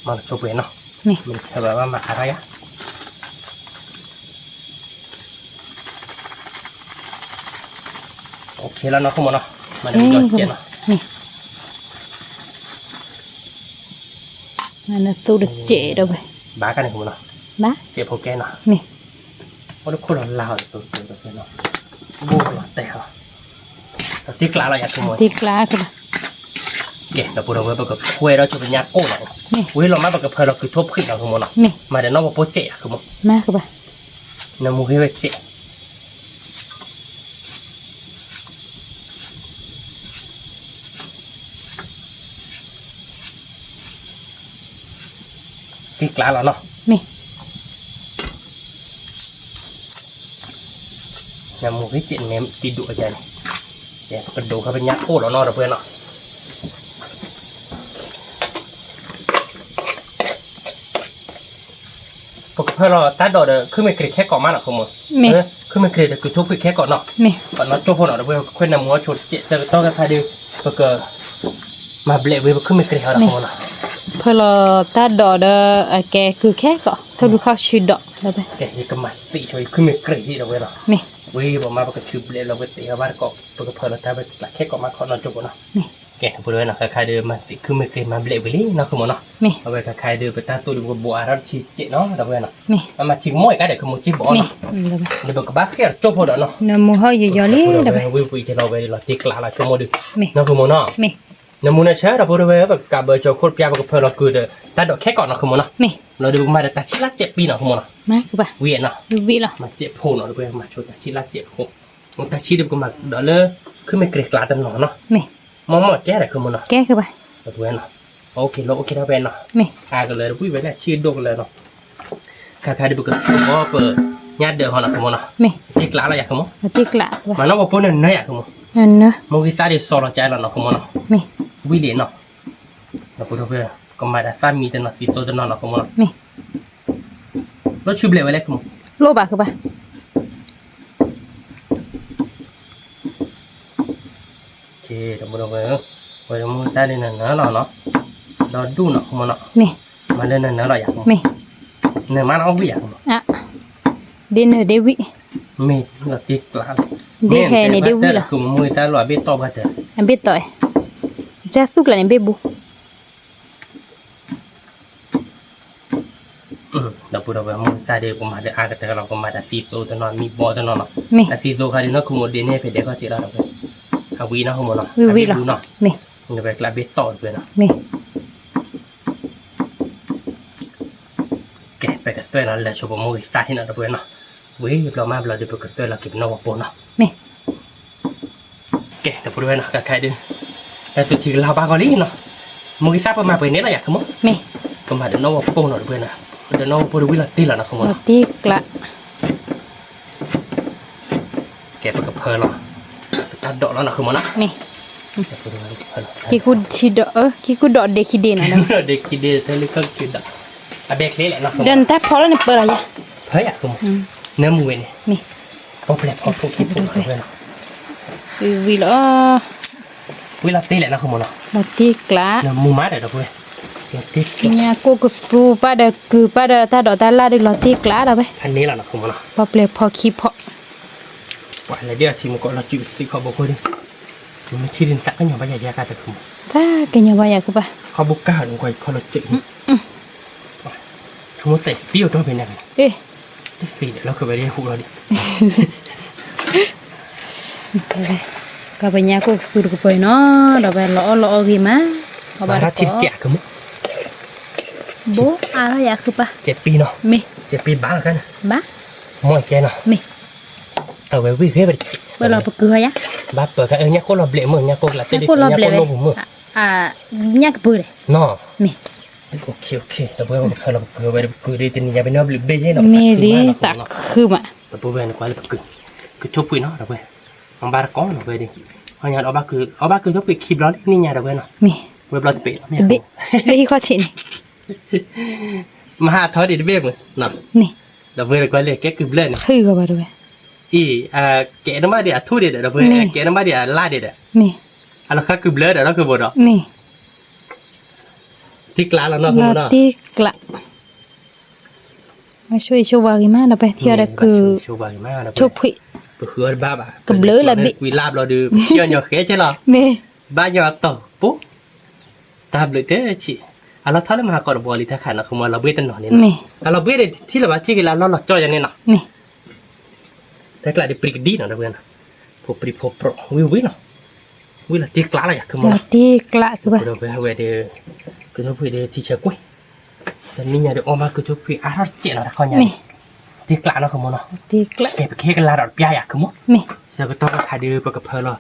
มันจบเลยเนาะ Me. มันใช่แบบว่ามาอะไรอะโอเคแล้วเนาะคุณหมอเนาะมาดูยอดเจนเนาะ Me. Mana tu de ce dah ba. บ้ากันเลยคุณหมอเนาะ Ba. เจ็บโอเคเนาะ Me. เพราะทุกคนเราลาวตัวเนาะบูหลับแต่เหรอแต่ที่กลางเราอยากคุณหมอ Lotik lah ke ba. เย่แต่พวกเราเว้ยแบบคุยเราจะเป็นยาโก้เนาะ Me. เว้ยเราไม่แบบเพลเราคือทบขึ้นเนาะคุณหมอเนาะ Me. มาเดี๋ยวน้องบอกโปรเจกต์คุณหมอ Ma ke ba. น้ำมูกให้เวเจที่กลางเราเนาะ Me. น้ำมูกให้เจ็ดเมมตีดุอาจารย์เดี๋ยวกระดูกเขาเป็นยักษ์โก้แล้วเนาะเพื่อนเนาะพวกเพื่อนเราตัดดอกเด้อขึ้นมาเกลี่ยแค่ก่อนมาหน่อยคุณหมอขึ้นมาเกลี่ยคือทุบแค่ก่อนเนาะ Me. ก่อนเนาะจบพอหน่อยเพื่อนค่อยนำหัวชดเจ็ดเซอร์ต้องกันทายดูเพื่อมาเบลเว้ยขึ้นมาเกลี่ยเราคุณหมอเนาะ Pela ta do de ke ku ke ko. Ta lu kha shi do. Da ba. แกยังกำมัดตีช่วยขึ้นมาเกลี่ยเราเว้ยเนาะ Me. เว้ยบอกมาเพื่อชุบเบลเราเว้ยตีเขาบ้านเกาะเพื่อเพื่อนเราทายไปแค่ก่อนมาขอนอนจบเนาะ Me. แกพูดเลยเนาะใครๆเดินมาสิขึ้นมาเกลี่ยมาเบลเว้ยเนาะคุณหมอเนาะ Me. เอาไปใครๆเดินไปตาตัวดูบัวรับชีเจ็ดเนาะเราเว้ยเนาะ Me. มาชิงม้อยกันเดี๋ยวขโมยจีบอล Me. เนาะ Da ba. เดี๋ยวบอกกับบ้าแค่จบพอเนาะ Na mu ha ye yo le da ba. วิจะเราไปเราตีกลาเราชั่วโมงดึก Me. เนาะคุณหมอเนาะ Me. น้ำมูลเชื่อเราพูดเลยแบบกับเบอร์โจโคตรพิจารณากับเพื่อนเราคือเดตัดดอกแค่ก่อนเนาะคุณหมอเนาะ Me. เราดูมาแต่ตัดชิลาเจ็บปีเนาะคุณหมอเนาะ Ma ke ba. เวียนเนาะ Wi lah. มาเจ็บโผล่เนาะเพื่อนมาชดตัดชิลาเจ็บโผล่มันตัดชิลเดี๋ยวก็มาเดี๋ยวเลยขึ้นไม่เกลียกลาตันหนอเนาะ Me. มองหมดแก่เลยคุณหมอเนาะ Ke ke ba. เราเพื่อนเนาะโอเคเราโอเคเราเป็นเนาะ Me. กันเลยพูดไปแล้วชื่อโดกันเลยเนาะใครๆดูก็คุณหมอเปิดญาติเดือดเขาเนาะคุณหมอเนาะ Me. ตีกลาเราอยากคุณหมอ Lotik lah ke ba. มาน้องบอกพูดเนี่ยอยากคุณหมอ Na na. มึงกิตาร์ดิโซโล่ใจเราเนาะคุณหมอเนาะ Me. วิเลนเนาะเราพูดเพื่อก็มาได้สามีแต่เนาะสิโตจะนอนเนาะคุณหมอเนาะ Me. รถชุบเลยไว้เลยคุณหมอ Lo ba ke ba. โอเคเดี๋ยวมาดูกัน Poi mu ta lên nó nó. Đó đu nó không nó. Me. Mà lên nó là dạng. Me. Nè má nó bị dạng. À. Đến ở đây vị. Me là tiếc lắm. Để hè này đều vị là. Cùng mười ta loại biết to bao giờ. Em biết rồi. Chắc thuốc là em biết bu. Dah pura pura mu ta dia pun ada agak terlalu pun ada tisu tu non mi bo tu non. Me. Tisu kali nó cùng một đến này phải để có gì đó rồi. Hawi nó không một nó. Vị là. Me. Người phải là biết to rồi nó. Me. Kể về cái tôi là cho bộ môi ta hiện ở đây nó. Với lo mà lo được cái tôi là kịp nó bộ nó. Me. Kể được rồi nó cái đi. Cái sự chỉ là ba con lý nó. Môi ta mà về nét là dạng không? Me. Còn mà được nó bộ nó được nó. Được nó bộ được là tí là nó không. Là tiếc lạ. Kể về cái phơi nó. Ta đọ nó không nó. Me. Ki ku dot de ki de na. Để khi đi tới lúc không chịu đựng. À bẹt đấy lại nó không. Dan tap phola ni pera ya. Thấy à không? Nếu mua này. Me. Không phải không phụ kịp được rồi. Vì là Với là tí lại nó không nó. là tiếc lạ. Nó mua mát rồi đó quên. Là tí. Nhà cô ku pada ta dot ta la de lo tiếc lạ đó vậy. Anh này là nó không nó. Pa ple pho ki pho. Quả là đi thì một gọi là chịu tí khó bốc đi. Mình chỉ đến tặng cái nhỏ bây giờ ra cả được không? Ta cái nhà vaya ku ba. Khó bốc cả đúng quay khó là chịu. Chúng ta tiêu cho bên này. Ê. Cái phì để nó cứ về đi hụt nó đi. Ka ba nhà cô sur ku poi no, da ba lo gi ma. Ka ba Nó thịt chả cơ mức. Bố à ya ku ba. Chết pi nó. Me. Chết pi bán là cái này. Ba. Mọi cái nào. Me. Ở về vi phê về. Ba lo pa ku ya. Bác bởi cái nhá cô là blệ mở nhá cô là tên đi Cô lo nhá ble. cô nô mở. À nhà ku poi. Nó. Me. Ok. Tập bữa là cười về cười đi tên nhà bên nó blệ bê nó. Me đi tak khu mà. Tập bữa nó quá là cười. Cứ chốt quỷ nó tập bữa. Ông ba có nó về đi. Họ nhà ông ba cứ chốt quỷ kịp đó đi nhà tập bữa nó. Me. Về blot bể. Be. Be khó tin. Mà hạ thở đi bê rồi. Nè. Me. Tập bữa là quá là cái cứ blệ này. Khu ga ba do. Ý kẻ nó mà đi thu đi tập bữa. Kẻ nó mà đi la đi. Me. Nó khác cứ blệ đó nó cứ bộ đó. Me. Thích lá là nó không nó. Tiếc lạ. Mà show vào cái má nó phải theo là cứ chụp hị. Hứa ba bà. Cầm lưới là bị. Vì làm là được. Chưa nhỏ khế chứ là. Mê. Ba nhỏ tổ bố. Ta lưỡi thế chị. À nó thắt mà còn bò lì thay khả nó không mà nó biết tên nó nên. Mê. À nó biết thì là bà thì cái là nó cho cho nên nào. Mê. Thế lại đi prik đi nó đâu bên. Phụ prik phụ pro. Vui nào. Vui là tiếc lá là không Là mà. tiếc lạ cứ ba. Rồi về thì cứ thôi về thì chờ quay.แต่นี่เนี่ยเดี๋ยวออกมาคือทุกปีเราเจ๋งเราคอยเนี่ยที่กลางเราขโมยเนาะ Tiếc lạ. เก็บไปเค้กกันลาดอกยาอยากขโมย Mê. เสร็จก็ต้องขายดีไปกับเพลเรา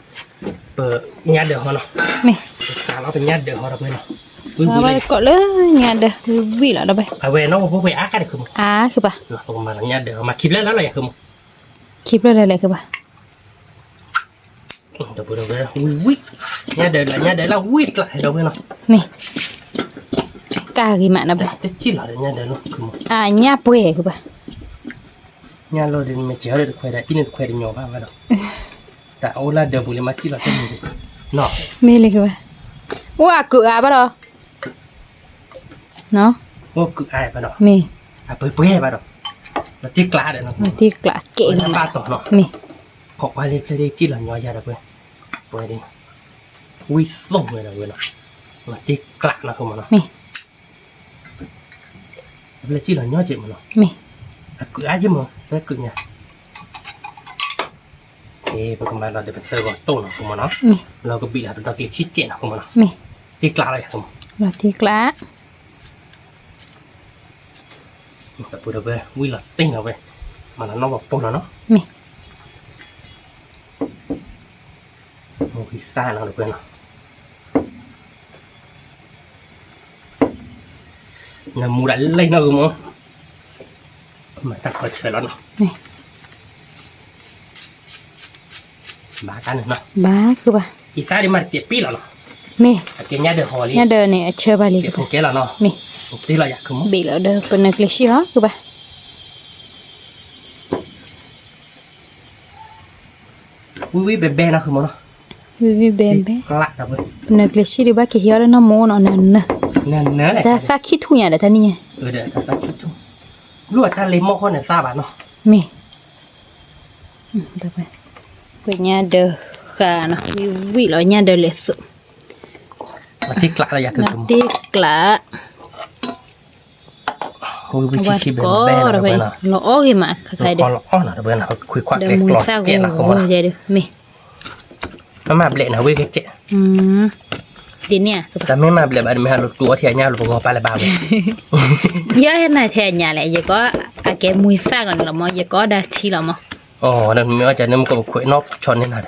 เปิดญาติเดือดเขาเนาะ Mê. ตาเราเป็นญาติเดือดเขาเราเนาะ Mà ba có lỡ nhà được vì là đâu vậy. เอาเวน้องพวกไปอากันเด็กขโมย À cứ ba. เนาะตรงมาญาติเดือดมาคลิปแล้วเราอยากขโมย Keep lại cứ ba. เดี๋ยวเดี๋ยววิ่งญาติเดือดเราวิ่งกลับเดี๋ยวเนาะ Mê. Cả cái mạng đâu vậy. แต่ที่เราญาติเดือดเนาะขโมย À nhà bùi cứ ba. ญาติเราเดี๋ยวไม่เจอเลยคุยได้อินคุยได้ยอมบ้างเนาะแต่เอาละเดี๋ยวบุญมาที่เราต้องมีเนาะ Mê lên cứ ba. Ủa cửa à bắt đầu. Nó. โอ้คือไอ้ป่ะเนาะ Mê. อ่ะเปื่อยป่ะเนาะเราที่กลางเดี๋ยวเนาะ Tiếc lạ kệ cái ทำบ้าน mạng. ต่อเนาะ Mê. ขอว่าเรียกได้จีหลังย้อยยาเพื่อนเปิดดิวิ่งส่งเลยนะเว้ยเนาะมาที่กลางนะคุณมันเนาะ Mê. แล้วจีหลังย้อยเจ็บมันเนาะ Mê. คืออะไรมั้งแล้วคือเนี่ยพวกมันเราเดี๋ยวไปเสิร์ฟโต๊ะเนาะคุณมันเนาะ Mê. เราก็บีบเราตีชิ้นเจ็ดเนาะคุณมันเนาะ Mê. ที่กลางอะไรคุณ Là tiếc lạ. แต่พูดไปวิ่งหลับติ้งเอาไปมันน้องบอกปุ่นเนาะ Mê. โอ้ยซ่าเนาะเพื่อนเนาะเนี่ยมูดันเลยเนาะคุณมันมาตัดคอเชือกแล้วเนาะ Mê. บ้ากันเนาะ Bá cứ ba. อีซ่าดิมันเจ็บปีแล้วเนาะ Mê. เกี่ยเนี่ยเดือดหอลี Nhà đời này chơi ba lì เจ็บ cứ ผู ba. กแกแล้วเนาะ Mê. ที่เราอยากขโมย Bị lỡ đời phần này cái gì đó cứ ba. วิ่งแบบแบนะขโมยเนาะ vivi bembe กละดับเบิ้ล na glesi di ba ki hiara na mo na na นั่นเนื้อแหละ da sa ki tu nya da ta ni เดี๋ยวถ้าคิดดูรู้ว่าถ้าเลมอคนเนี่ยทราบอ่ะเนาะ me da ba punya de kana vivi lo nya de lesu มาที่กละอะไรอยากคือผม nanti kla คุยวิชิชิเบน ko แบน da ดับเบิ้ล ba นะ lo o gi ma ka ค kai de อละอ้อนดับเบิ้ลนะคุยควัก da เล็ก mu กรอ sa เจ็ดนะเขาบอก je de me ถ้ามาเบลนะเว้ยเจ๊ di ni ah แต่ไม่มาเบลแบบไม่ฮะรถตัวที่ย่าหรือพวกปลาเลยบ้าเลย ya na the nya le je ko ake mu sa kan lo mo je ko da thi lo mo อ๋อนั่นไม่ว่าจะนึกกับคุยนอกชนนี่นะ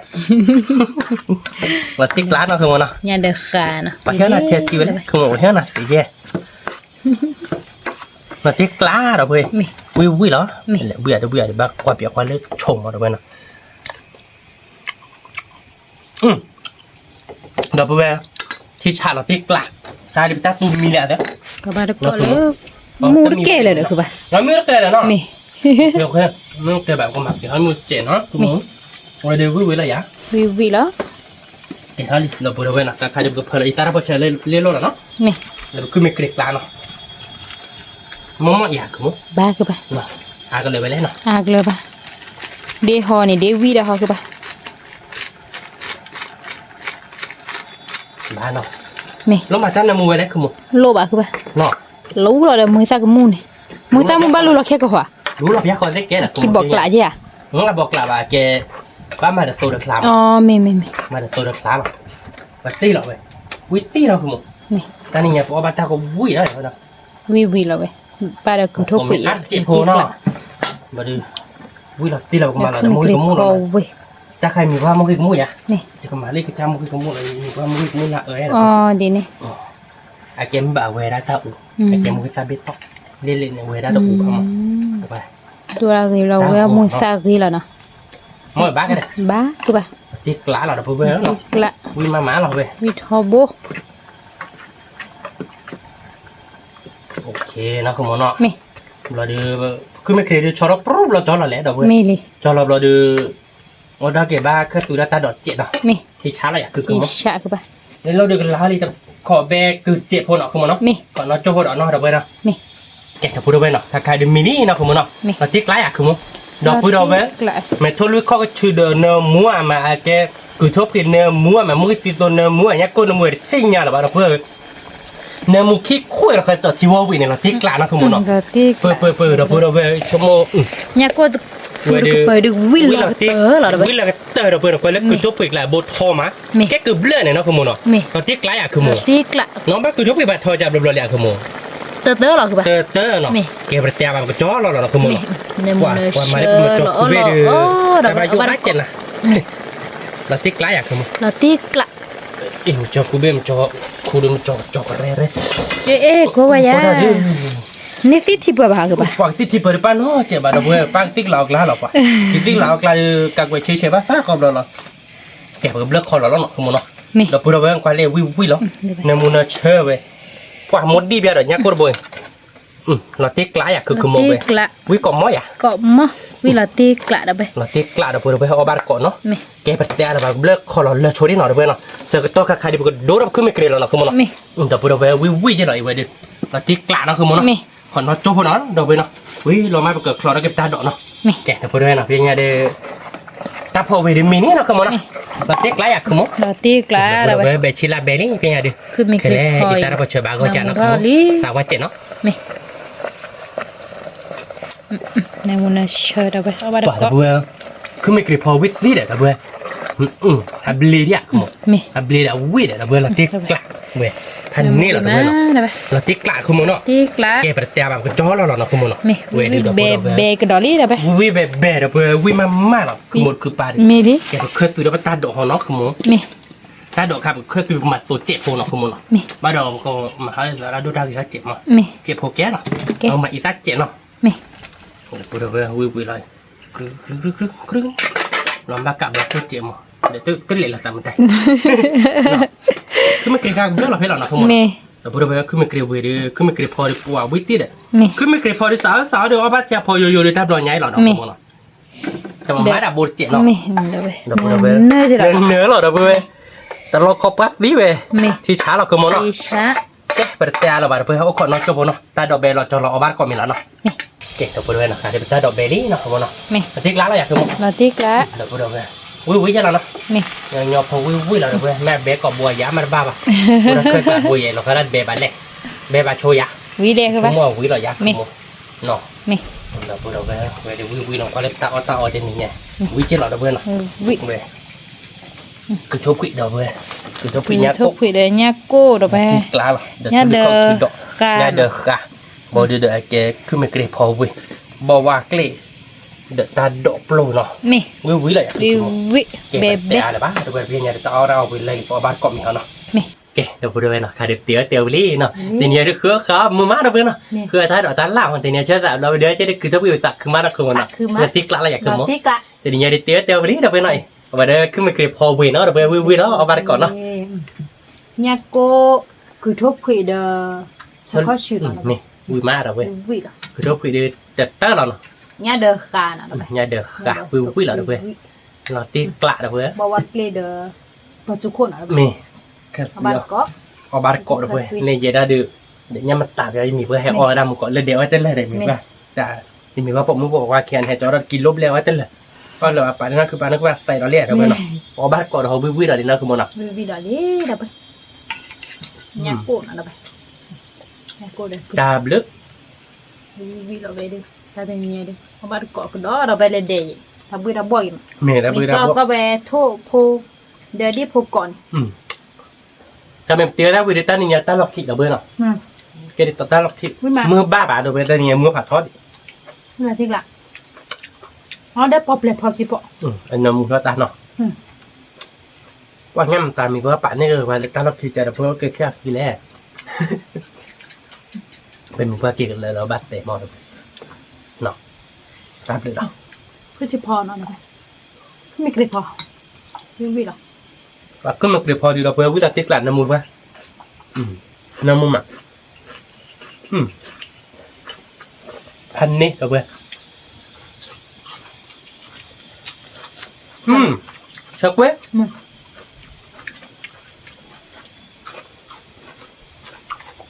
มาติ๊กร้านเนาะคือมันเนาะ nya de kana ไปเที่ยวน่ะเที่ยวจีไปเลยคือมันเที่ยวน่ะสิเย่มาติ๊กร้านเราเว้ย me วิเหรอเบื่อเดี๋ยวบ้ากว่าเปียกว่าเลือดชงเราไปเนาะเดี๋ยวไปที่ชาเราติ๊กร้านชาดิบตาตูมีแหละเด้อ ka ba de ko le mu ke le de ku ba เราไม่รู้แต่เนาะ me เดี๋ยวแค่ไม่รู้แต่แบบก็หมักเดี๋ยวให้มือเจ๋เนาะคุณหมูเราเดี๋ยววิเลยอ่ะ vivi lo เดี๋ยวเราไปดูเว้ยนะการขายดิบกับเพลย์อีตาราพอเชลเลี้ยโลละเนาะ me แล้วก็ไม่เกลียดร้านเนาะมองอยากคุณหมู ba ku ba มาอาก็เลยไปเลยเนาะ ag le ba de ho ni de vi da ho ku ba บ้านเนาะ me แล้วมาจ้างน้ำมือไว้ได้คุณหมู lo ba ku ba เนาะ lo lo de mu sa ku mu ni mu sa mu ba lo ke ko ha รู้หรอพี่คนได้แก่ละ ki bok la je ah มึงก็บอกกล่าวว่าแกป้ามาแต่โซดาคลาม oh me มาแต่โซดาคลามมาตีหรอเว้ยวิตี้เนาะคุณหมู me ตอนนี้เนี่ยพอบ้านตาก็วิ่งเลยเนาะ vivi lo we ba de ku to ผม ku อัดจิโพเนาะมาดูวิ่งเราตีเราก็มาเรา me มุ้ย kri ก็มุ้ย ko we ถ้าใครมีว่ามุ้ยก็มุ้ยอ่ะ me จะก็มาเรียกจำมุ้ยก็มุ้ยเลยมีว่ามุ้ยก็มุ้ยละoh di ni ไอเกมแบบเวลาตาอูไอเกมมุ้ยซาบิทอกเล่นเวลาตาอูเข้ามาไป tu la ki lo we mu sa ki lo na มวยบ้ากันเลย ba ku ba ตีกล้าเราเดี๋ยวเพื่อนเนาะ la วิ่งมาหมาเราเว้ย vi tho bo โอเคนะคุณหมอเนาะ me เราดูคือไม่เคยดูชอร์ปรูปเราจอเราแหละเดี๋ยวเว้ย me li จอเราดูว่าถ้าเกิดบ้าคือตัวตาดอดเจ็ดเนาะ me ที่ช้าเราอยากคือคุณ ki หมอ sha ku ba แล้วเราดูกันแล้วเลยจะขอแบกคือเจ็บพอเนาะคุณหมอเนาะ me ก่อนเราจบพอเนาะเดี๋ยวเว้ยเนาะ me แกจะพูดเว้ยเนาะถ้าใครดูมินินะคุณหมอเนาะเราตีกล้าอยากคือหมอดอกพูดเว้ย la mais tout le corps tu de ne moi ma que que tu pris ne moi mais moi si ton ne moi ya ko ne moi signal ba pour ne mu ki ko la fait tu vois oui ne la tic là na comme non roti peu de pour de como nya ko si ku pa de will la te la ba oui la te de pour que le que tu pris la bot thoma que que bleu ne na comme non la tic là ya comme ti la non ba que tu pris ba tho ja bleu ya comme te la ku ba te no que bertia ba que jo lo como ne mo ne qua mà để cho ku be de ba yo ba chen na la tic là ya comme la ti la cho cô bên cho cô đừng cho cái re ko wa ya ne ti ti ba ba ku ba hoặc tí bờ pan nó chỉ bảo là vừa pan tích lọc lá lọc à tích lọc là các vị chơi bát sát không rồi kẹp cái block kho nó không muốn nó là bữa đó qua lấy vui lắm nên muốn chơi về qua một đi bây giờ nhá cô bồi là tích lá à cứ cứ một về vui còn mói à ko mo wi la ti la da ba là tích lá là bữa đó họ bán cọ nó kẹp bật đá là block kho là chơi đi nó được nó sợ cái to cái khai đi cái đố nó cứ mấy cái là không muốn nó là bữa đó vui chơi lại vậy đi là tích lá nó không muốn nó còn nó chốt nó đâu bên nó quý lo mai bực cờ nó cái ta đỏ nó kẹt ở đây nào phía nhà để ta phô về đến mini nó không nó và tiếc lái à không muốn la ti la da ba về chỉ là bé đi phía nhà điคือมี cái này ta đã bắt chơi bà gọi cha nó không sao quá chết nó me ne mo ne sha da ba ba da quả là ko vừa cứ mấy cái phô vít đi để là vừa habli đi à không me habli là vít để là vừa là tiếc lạ về thành ní là vừa nó là tiếc lạ không muốn nó ti la cái bật ta bằng cái chó nó không muốn nó me về đi đâu be cái đó li da ba vi về là vừa vi mà là một cứ ba me đi แกก็เคยตัวเดียวตาดอกของน้องขโมย me ตาดอกครับเคยตัวมาตัวเจ็บโพนขโมยเนาะ me บ้าดอกก็มาหาเราดูดาวอยู่เจ็บเนาะ me เจ็บโพแกเนาะเอามาอีตาเจ็บเนาะ me ปุ๊บเดี๋ยววิเลยครึ่งลองมากลับแบบตัวเจ็บมั้งเดี๋ยวตัวเละละสามใจคือไม่เกลียดกันเรื่องเราเพื่อนเราเนาะขโมย me แต่ปุ๊บเดี๋ยวคือไม่เกลียดเว้ยคือไม่เกลียดพอดีปัววิตีเด้อ me คือไม่เกลียดพอดีสาวเดี๋ยวเอาบ้าจะพอโยเลยตาบลอยใหญ่หรอเนาะขโมยเนาะแต่ว่าไม่ได้บดเจ็บเนาะ me da baเดี๋ยวปุ๊บเดี๋ยว ne ji la เนื้อหรอเดี๋ยวปุ๊บ แต่เราคบกันดีเว้ย นี่ ที่ช้าเราคือโมเนาะ ดีช้า เจ๊เปิดแต่เราบาดเพื่อเขาขอน้องจบเนาะแต่ดอกเบลเราจะเราเอาบ้านก่อนมีแล้วเนาะ นี่ เก่งตัวเพื่อนนะคะเดี๋ยวไปแต่ดอกเบลลี่เนาะครับโมเนาะ นี่ ทิ้งร้านเราอยากคือโม เราติ๊กละ เดี๋ยวพูดเอาไปวิจังแล้วเนาะ นี่ ยอพอวิเราเพื่อนแม่เบ๊กกับบัวยามันบ้าป่ะเราเคยกับบัวใหญ่เราก็ได้เบ๊บ้านเล็กเบ๊บ้านโชยะ วิเดียคือ ชั่ ปะ วโมงวิเราอยากคือโมเนาะ นี่ เราพูดเอาไปเดี๋ยววิเราก็เล็บตาเอาจะนี่ไงวิเจ๊เราเพื่อนเนาะ วิ เว้ยคือชอบกินเดี๋ยวเว้ยคือชอบ คุ กิ ย นยา ทุ กุ กคุยเดียเนี่ยกูดอกไป กล้าหรอเดี๋ยว เนี่ย ทำ เด้ ให้ อ เขาคิดดอก กา เนี่ยเด้อค่ะบอเด้อแกคือไม่เกลียดพอเว้ยบอกว่าเกลียดเดตาดอกโปรเนาะ นี่ วิเลย วิวิ เก็บ เบ แบบ เบ้ อะไรบ้างเดี๋ยวเพี่เนี่ยจะเอาเราไปเลยพอบ้านเกาะมีเขาเนาะ นี่ เก๋เดี๋ยวพูดเลยเนาะค่ะเดี๋ยวเตี๋ยวลี่เนาะทีนี้เดี๋ยวคือครับมือมาเดี๋ยวเพื่อนเนาะคือท้ายดอกตาล่างของทีนี้เชื่อแต่เราเดี๋ยวจะได้คือถ้าวิวตักคือมาแล้วคือมันเนาะเดี๋ยวติ๊กละอะไรอยากคือ เรา มั้ง ติ๊กละ ทีนี้เดี๋ยวลี่เดี๋ยวไปหน่อยเอาไปเดี๋ยวคือไม่เกลียดพอเว้ยเนาะเดี๋ยวไปวิเนาะเอาบ้านก่อนเนาะ เนี่ยกูคือทุกคุยเดียฉันก็ชื่อเรา นี่วิมาเดี๋ยวเว้ย วิละ คือชอบกินเดี๋ยวจะเต้าเราเนาะ เนี่ยเด้อการนะ nhà được cả vui là được về nó tiếc lạ được về บอกว่าเกลียดเด้อปัจจุบันนะ mì cái บ้านก็ có ba cọ được về nên giờ ra được để nhắm mặt tạm cho mình vừa hay oi ra một cọ lên đéo ấy tên là để mình qua đã thì mình qua bộ muốn bộ qua kèn hay cho nó kín lốp leo ấy tên là con là bạn nó cứ bạn nó qua tay nó lẹ được về nó có ba cọ nó vui là đi nó cứ một nào วิดาลีเด้อไปเนี่ยกูนะเด้อไปเนี่ยกูเด้อ đà blứt วิเราไปเด้อถ้าเป็นเนี่ยเด้อบ้านก็ก็เราไปเลยเด้อถ้าบุยเราบ่อย mì đã นี่ bươi ก็ ra ก็ bộ ไปโทษพูเดี๋ยวดิพูก่อน cho mình tiếng ra vừa để ta nhìn nhà ta lọc thịt ở bên nào cái để ta lọc thịt mưa ba bả được về ta nhìn mưa phạt thoát นี่ที่ละอ๋อได้พอเปลี่ยนพอสิพอ anh nằm cho ta nóว่างั้นตามีว่าป่านี่ว่าตาเราคือจะเพราะเกิดแค่ทีแรกเป็นมือว่าเกี่ยวเลยเราบัดเตะมอเนาะตามเลยเนาะ คือสิพอเนาะไม่เกลียดพอวิหรอ ว่าขึ้นมาเกลียวพอดีเราเพื่อวิธีติดหลังน้ำมูลว่าน้ำมูลอ่ะพันนี้เราเพื่อชักเว้ย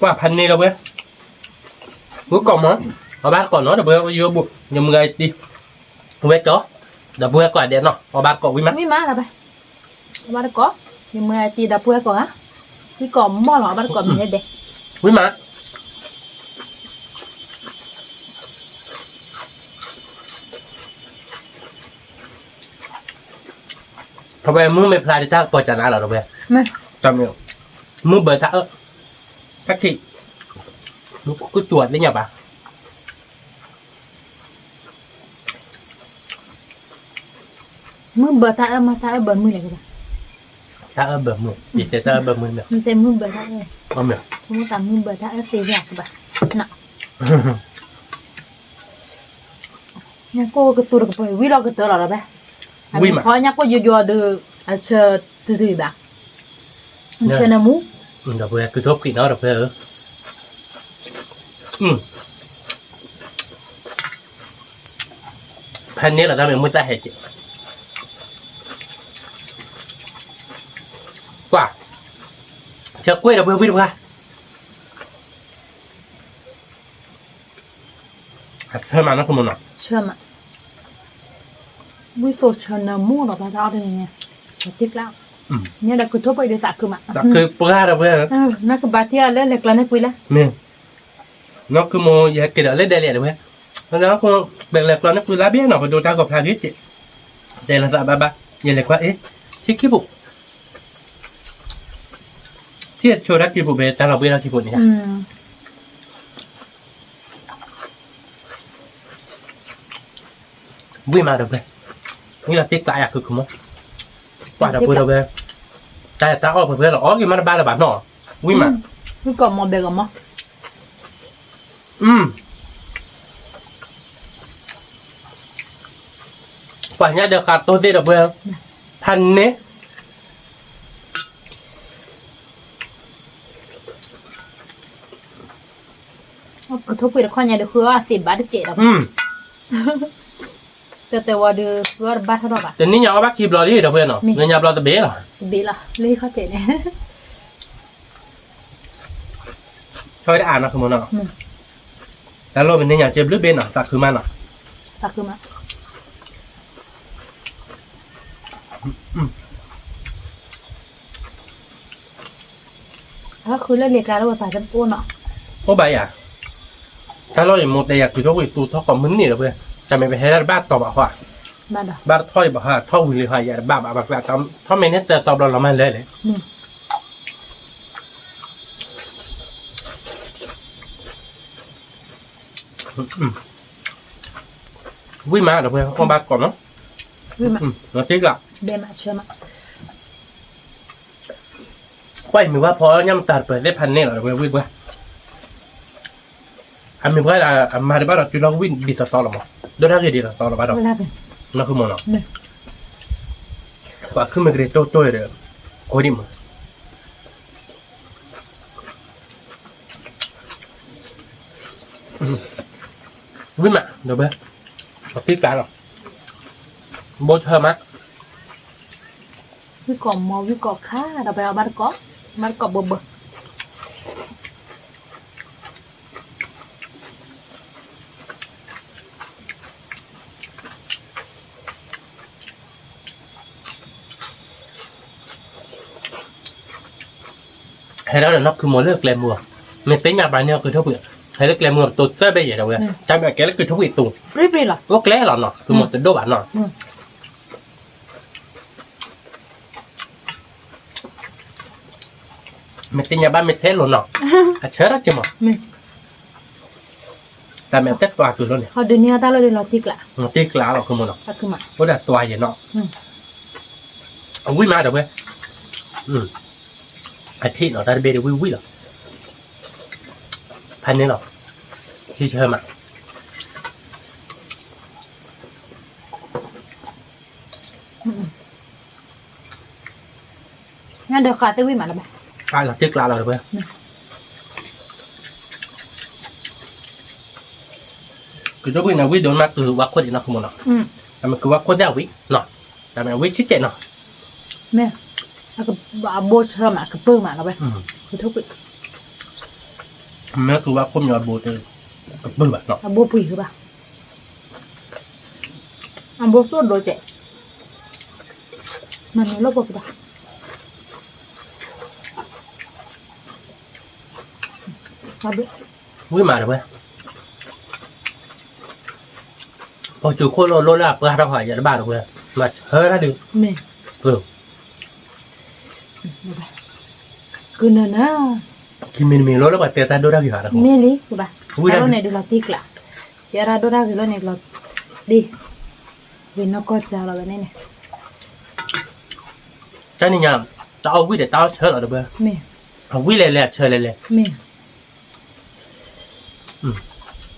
ว่าพันนี้เราเว้ยcuối cùng á ba còn nói là bữa vô bụng nhầm người đi quét chó là bữa quả đèn nó ba còn quý mắt วิมาละไปบ้านก็ยังเมื่อตีดับเพื่อก่อนฮะที่ก่อนหม้อหรอบ้านก่อนมีเด็ก quý máทำไมมึงไม่พลาดที่ท่าปอจันทร์หรอเว้ย ไม่ จำอยู่มึงเบิดท่าทักทีมึงก็ตรวจได้ยังปะ มือเบอร์ท่ามาท่าเบอร์มืออะไรกัน ท่าเบิดมือจิตใจท่าเบิดมือเนี่ย มันเต็มมือเบอร์ท่าเลย เอาเนี่ย มือตามมือเบอร์ท่าเสียอยากแบบน่ะเนี่ยก็กระสุนกับไปวิเราก็เตอหรอไปเพราะเนี่ยก็ยัวดูอาเชอตื่นแบบเชนมู เดี๋ยวเพื่อนคือชอบกินเนาะเดี๋ยวเพื่อนพันนี้เราทำเป็นมือใจเห็ดกว่าเชือกกล้วยเดี๋ยวเพื่อนวิ่งมาเพิ่มมานะคุณมันหน่อย เชื่อมะวิโซเชนมูหรอพระเจ้าได้ยังไงติ๊กแล้วเนี่ยเราคือทั่วไปเดือดสักคือมา แต่คือปลาเดี๋ยวเพื่อน นักบาเทียเล่นเล็กแล้วนักปุยละ เนี่ยnó cứ mua giờ kể lại đây được không nó không bèn lẹt nó cứ lá biết nó phải đồ ta gặp hàng hết chị đây là dạ ba giờ lẹt quá ấy thích cái bụng thiết cho đắt cái bụng về ta là biết là cái bụng này vui mà được về như là tiếc lại à cực không quả được vui đâu về ta ở phải là ó cái mà ba là bán nọ vui mà คือก่อนมอเบลกันมั้ง quả nha được hạt tôi được vừa thành nế ก็ทุบไปแล้วข้อใหญ่เดี๋ยวคือ10 บาทได้7แล้วแต่ แต่ว่าเดือก็บ้านเท่าดอกอ่ะ แต่นี่ยังเอาบักคลิปรอดิเดี๋ยวเพื่อนเนาะเนี่ยยังรอตะเบ้เหรอ บีละเลยเขาเตะเนี่ย เขาได้อ่านนะคือมันเนาะแล้วเราเป็นเนี่ยยังเจ็บหรือเบ้เนาะตักคือมันเนาะ ตักคือมาถ้าคือเล่นเรียกการแล้วว่าตายจะอ้วนเนาะ โอ้ใบอ่ะถ้าเราอย่างโมเดลอยากคือทุกวิตูท่อคอมมึนนี่เดี๋ยวเพื่อนจะไม่ไปให้บ้านตอบอ่ะว่า บ้านดอก บ้านท่อบอกว่าท่อหุ่นเลยค่ะอย่าบ้าแบบท่อเมเนสจะตอบเรามันเลยวิ่งมาเดี๋ยวเพื่อนเอาบ้านก่อนเนาะ วิ่งมา เราติ๊กละ เบมาเชื่อมา quay mình qua phó nhâm tạt bởi lấyพันเนี่ยเหรอเพื่อนวิ่งไปอันมีเพื่อนมาได้บ้านเราจุดเราวิ่งบิดต่อหรอมั้งโดนอะไรดีต่อหรอบ้านเรา เวลาเป็น นั่นคือมันเนาะ เนี่ย ว่าขึ้นมาเกรดโต้เลยโคดิมวิ่งมาเดี๋ยวเพื่อนเราติ๊กแล้วหรอโบเชอร์มะ วิกอมมอวิกอค่าเราไปเอาบ้านกอบบ้านกอบเบอร์hay đó là nó cứ muốn được làm mùa mình tính nhà bài nhau cứ thấu việc hay được làm mùa tụt tới bây giờ đâu vậy cha mẹ cái là cứ thấu việc tùng รีบๆหรอ gốc lẽ là nó cứ một tấn đô bản nó mình tính nhà ba mình thế luôn nó à chết đó chứ mà ไม่ cha mẹ tết toa từ luôn này เขาเดือนนี้ตาเราเดือนเราติ๊กละ nó tiếc lá là không một nó ตักคือมา có đặt toa vậy nó ông quý má được vậy à chị nó ra bên đây quý rồiพันนี่หรอที่เชิญมา งั้นเดี๋ยวขาเตวิมาแล้วไป ai là tiếc lá là được vậy cứ cho quý nào quý đốn mắt từ quá quên thì nó không một nóแต่มันคือว่าคนได้วิเนาะแต่มันวิชิเจเนาะ แม่แล้วก็โบเชื่อมาก็เปิ้งมาแล้วไปคือทุกปี มันคือว่าคนยอดบูตือกับบึ้งแบบเนาะ โบปุ๋ยคือป่ะโบสูดโดยเจ๊มันนี่รบกวนป่ะ ครับ วิมาเลยเว้ยพอจู่โคโรโรล่าเปิดเราหอยอย่าบ้าหรอกเว้ยมาเฮ้ยนะดิ แม่ คือนั่นนะ คิมมีโรแล้วแบบเตะตาดูได้กี่หาแล้ว แม่ลิคือป่ะเราเนี่ยดูเราติ๊กละเดี๋ยวเราดูเราคือเราเนี่ยเราดีเวนนก็จะเราแบบนี้เนี่ย จ้านี่ยามจะเอาวิเดี๋ยวตาเชิญเราเด้อเว้ย แม่ เอาวิเลยเชิญเลย แม่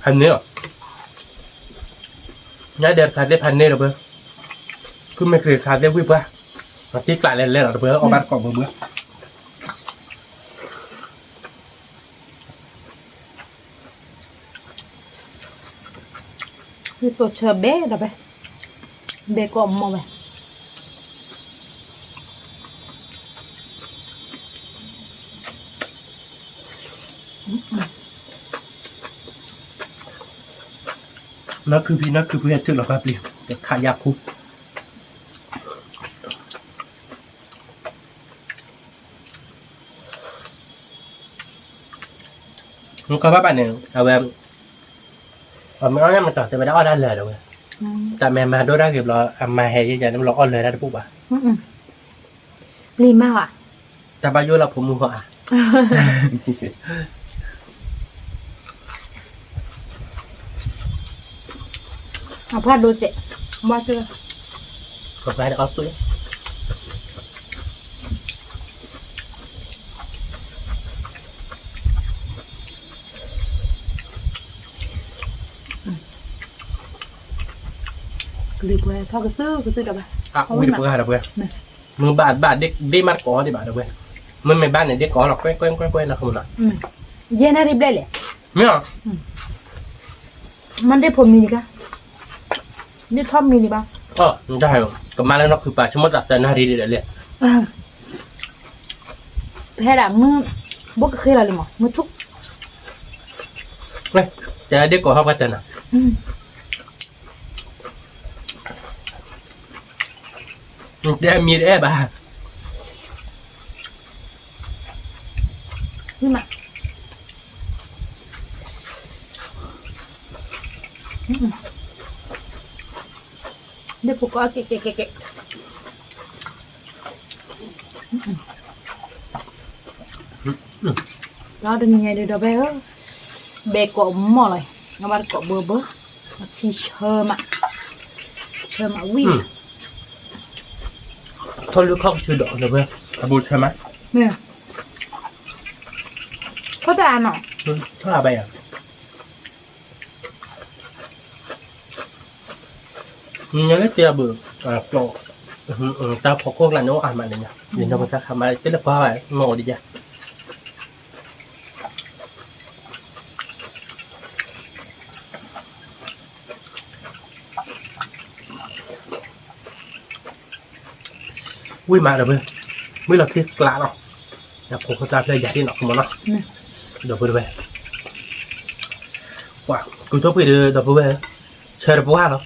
พันเนื้อย้ายเดือนขาดได้พันเนื้อเด้อเว้ยคือไม่เคยขาดได้วิป่ะมาที่กลายเลยเราเด้อเว้ยเอาบ้านกล่องเว้ย คือตัวเชอเบ้เราไปเบก็มองไป นั่นคือพี่นั่นคือพี่ถึงเราครับเรียเดี๋ยวขายยาคุบมันก็ว่าแบบหนึ่งเอาแบบไม่เอาเนี่ยมันต่อจะไม่ได้อ้อนได้เลยเดี๋ยวแต่แม่มาด้วยได้เก็บรอมาให้ยันเราอ้อนเลยได้ปุ๊บอ่ะ รีมากอ่ะ แต่บายุเราผมมือเขาอ่ะ เอาพลาดดูเจ๊ว่าเจอ ก็ไปได้อ้อนตุ้ยรีบเลยเท่ากับซื้อเดี๋ยวไป อ่ะวิ่งเพื่อหาเพื่อมือบาดเด็กได้มัดก้อได้บาดเพื่อมันไม่บ้านไหนเด็กก้อหรอกแกล้งนะคุณน่ะ เย็นนะรีบได้เลย ไม่หรอ มันได้ผลมีกะ นี่ทอมมีนี่บ้าง อ๋อได้ก็มาแล้วเนาะคือปลาชั่วโมงจัดแต่หน้าดีเดี๋ยวเลย แพ้ด่ามือบกเคยอะไรหมอมือทุก เฮ้ยจะเด็กกว่าเขาก็จะนะได้มีได้บ้า นี่มาเดี๋ยวปุ๊กก็เกะđó đừng nghe được đâu bé ơi bé có mỏ này nó bắt có bơ nó chỉ chờ mà win เขาเลือกเข้าชื่อดอกเลยเว้ยอาบูใช่ไหม nè có ta ăn không ถ้าไปอ่ะยังได้เตียบือโปรตาพอโคกหลานน้องอ่านมาเลยเนี่ยเดี๋ยวเราจะทำอะไรก็ได้ป้าไปงอดีจ้ะวิ่งมาเดี๋ยวเว้ยไม่หลับที่กลางหรอกอยากโคกตาเลยใหญ่ที่หนอกมันเนาะเดี๋ยวไปดูไปว้ากูชอบไปดูเดี๋ยวไปเชิญไปว่าเนาะ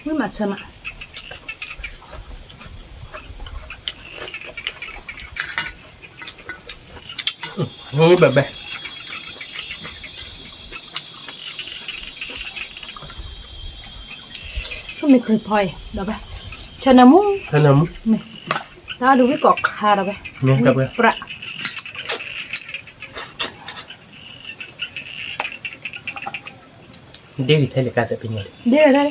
ไม่มาเชื่อมาไม่แบบแบบก็ไม่เคยพลอยเดี๋ยวไปชนะมุ้ง ขนม นี่ถ้าดูวิกอกคาเดี๋ยวไป เนี่ยแบบแบบ ประ เด็กที่เทเลกาจะเป็นยังไง เดี๋ยวได้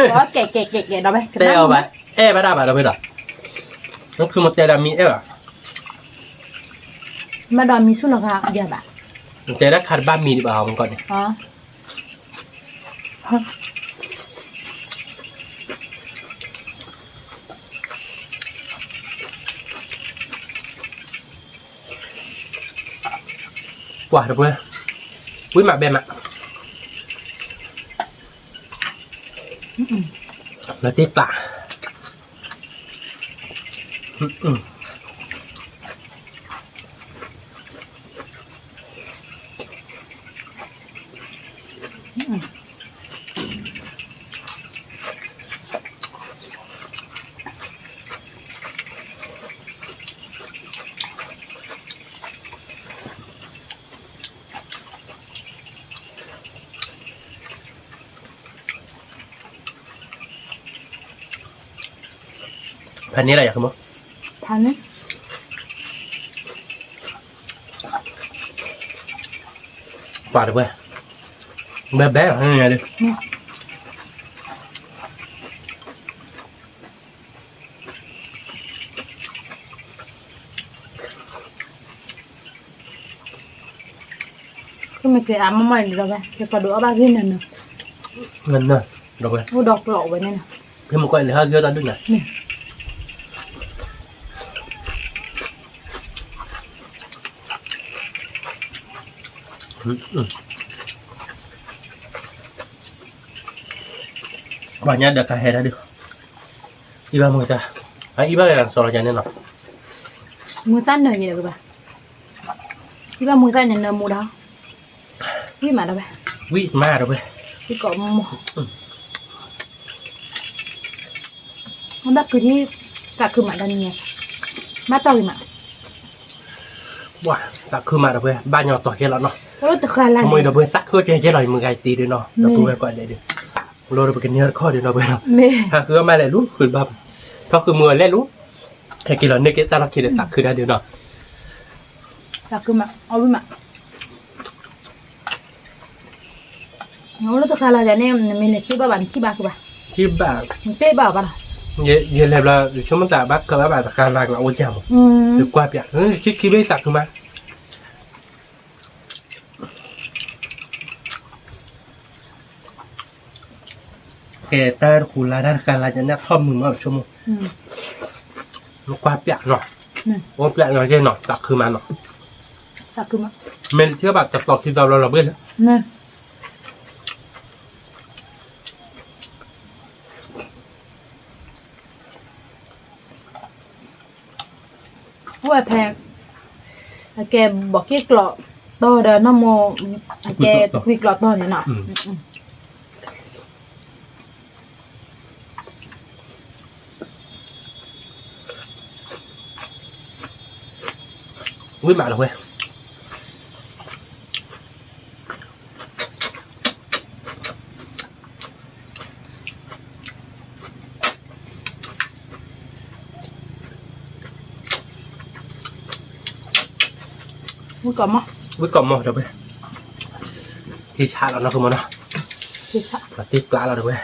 แล้วแกะเดี๋ยวไป เต้เอาไปไปได้ป่ะเราไปหรอนั่นคือมันจะได้มีอ่ะ มาดอนมีสุนัขเดี๋ยวแบบ มันจะได้คัดบ้านมีดีเปล่ามันก่อนเนี่ย อ๋อ กว่าเดี๋ยวเพื่อนวิ่งมาแบบอ่ะแล้วตีปลาพันนี้อะไรอยากขโมย ทันไหม กว่าเดี๋ยวเพื่อนแบบแบบอะไรอย่างเงี้ยดิ ก็ไม่เคยอ่านมาใหม่เดี๋ยวไปจะกระโดดเอาบ้างที่นั่นน่ะ เงินเนอะเดี๋ยวเพื่อน โอ้ดอกหล่อไว้เนี่ยนะ พี่มันก็เลยให้เยอะตอนดึงหน่อย นี่ วันนี้เดี๋ยวการให้ได้ดิอีบ้ามึงจะอีบ้าอะไรสอนอย่างนี้เนาะ มือตั้นหน่อยนี่เดี๋ยวไปพี่ว่ามือตั้นเนี่ยเนื้อหมูดาววิ่งมาเดี๋ยวไป วิมาเดี๋ยวเพื่อน พี่ก็หมูมันแบบคือที่จากคือหมาดันไงมาต่อเลยมา ว้าสักคือมาเดี๋ยวเพื่อนบ้านยอต่อแค่แล้วเนาะ แล้วจะคืออะไร ขโมยเดี๋ยวเพื่อนสักคือเจ๊ลอยมือไกตีด้วยเนาะเดี๋ยวเพื่อนก่อนเลยดิโรยไปกันเนื้อข้อเดียวเนาะเพื่อน เม่ ถ้าคือมาเลยรู้คือบ้าก็คือมือเล่นรู้แค่กินแล้วนึกแค่ตาลักคิดสักคือได้เดียวเนาะ จากคือมาเอาไปมาแล้วจะคืออะไรเนี่ยมันเลยที่บ้านที่บ้านคือบ้าน ที่แบบ มันเป๊ะบ้าป่ะ เย็นแล้วช่วงมันแต่บักก็แบบการลากเราโอ้ยจัง หรือกว่าเปียกคิดไม่สักคือมาแกแต่คุณรายได้การรายจะเนี่ยท่อมมือมาแบบชั่วโมงลูกกว่าเปียกหน่อยโอ้เปียกหน่อยเจ๊หน่อยสักคือมาหน่อย จากคือมา เมนเชื่อแบบจับตอกที่เราเบื่อ เนี่ย ว่าแพงแกบอกแกกรอต่อเดินน้ำโมแกคุยกรอต่อเนี่ยเนาะ อุ้ยมาแล้วเว้ยอุ้ยก่อนมั้ง อุ้ยกล่อมหมดเดี๋ยวเว้ยที่ชาเราเนาะคือมันเนาะ คือค่ะ มาตีปลาเราเดี๋ยวเว้ย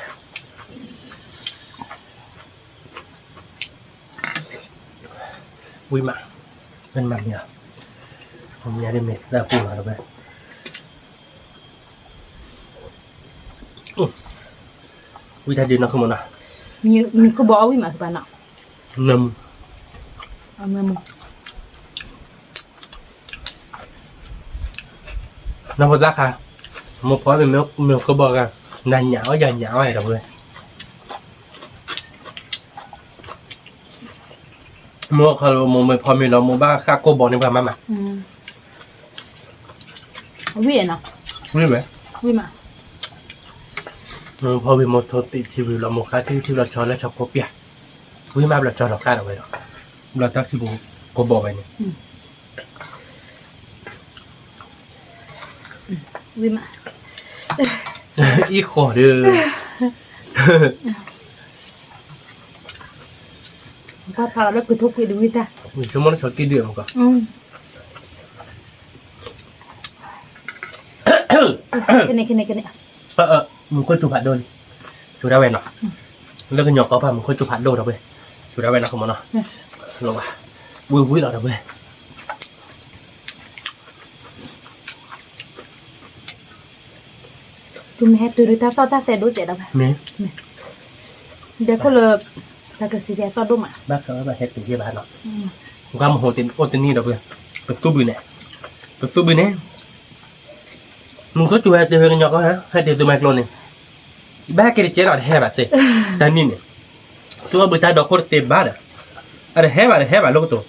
อุ้ยมาเป็นมันเนี่ยผมอยากได้เม็ดแล้วปูมาเดี๋ยวเว้ยอุ้ยถ้าดีเนาะคือมันเนาะ มีก็บอกอุ้ยมาทุกวันเนาะ นม เอาเมื่อมึง น้ำพอสักค่ะมันพอเป็นmilkก็บอกกันนานหยาวยันหยาวอะไรเดี๋ยวเว้ยมัวเขาโมไม่พอมีเราโมบ้าข้าโกบอกในบ้านมา วิ่งเนาะ รู้ไหม วิ่งมา พอวิโมโทติทีวีเราโมค่าที่เราชอนและช็อกโกเปียวิมาเราชอนเราการเอาไว้หรอกเราตักที่บุโกบอกไปเนี่ย วิ่งมา อีขอเด้อ พอพาแล้วคือทุกข์ไปดูวิตา มีชั่วโมงช็อตกี่เดือนมั้งก็ กันเนี่ย มึงคนจุผัดโดนจุได้เว้นเนาะแล้วก็หยอกก็พามึงคนจุผัดโดนเอาไปจุได้เว้นนะคุณมันเนาะลงว่ะวุ้ยเราเอาไป tu me tu rita sa ta se do je da ba เนี่ย de ko le sa ke si de sa do ma บ้าก็ว่าเฮ็ดเป็นที่บ้านเนาะผมก็มาโหตินโอตินี่เราไปเป็นตู้บืนเนี่ยเป็นตู้บืนเนี่ยมึงก็จุให้เจอกันหยอกก็ฮะให้เจอตัวไมโครเนี่ยบ้าแกจะเจออะไรแฮ่แบบเซ่แต่นี่เนี่ยตัวบุตรดอกโคตรเต็มบ้านอ่ะอะไรแฮ่แบบลูกตัว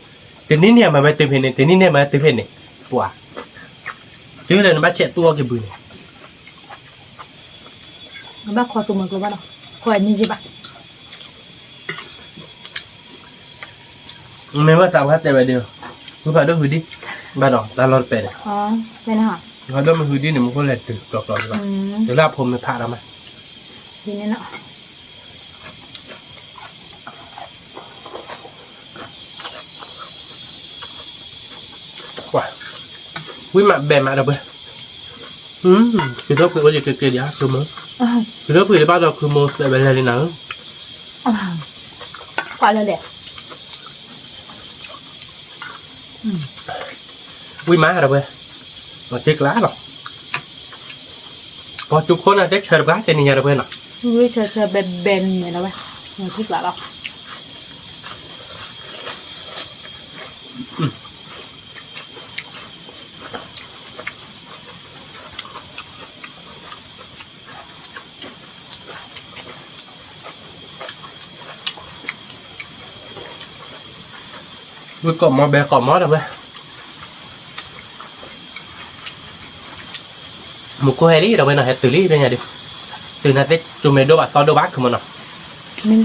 แต่นี่เนี่ยมาเต็มเพนเนี่ยแต่นี่เนี่ยมาเต็มเพนเนี่ยปัวเจอเลยนะบ้าเช็ดตัวกี่บืน ba kho tu ma ko ba no kho ni ji ba ไม่ว่าสาวฮัตแต่แบบเดียวมึงผ่านด้วยหือดิบ้านหรอตาลอดเป็ด อ๋อไปนะฮะ ผ่านด้วยมันหือดิเนี่ยมันก็เลยตึกกรอบๆอยู่บ้างเดี๋ยวลาผมไปผ่าแล้วมั้ย ทีนี้เนาะ ว้าวิ่งมาแบมาแล้วเว้ยคือถ้าเกิดว่าจะเกิดยาคือมั้งคือถ้าเกิดในบ้านเราคือโมเสสเป็นอะไรนะ กว่าแล้วแหละ วิ่งมาแล้วเว้ยเราเจ๊กล้าหรอพอจุกคนอ่ะเจ๊กเชิญบ้าเจนี่ยาแล้วเว้ยเนาะ วิชาจะเบนเนี่ยนะเว้ยมันทุกละเรา วิ่งเกาะมอแบกเกาะมอแล้วเว้ยหมูกูเฮลี่เราเว้ยเนาะเฮตุลี่ด้วยไงดิตื่นนัดเจ๊จูเมโดบัตซอดโดบักคือมันเนาะ มิน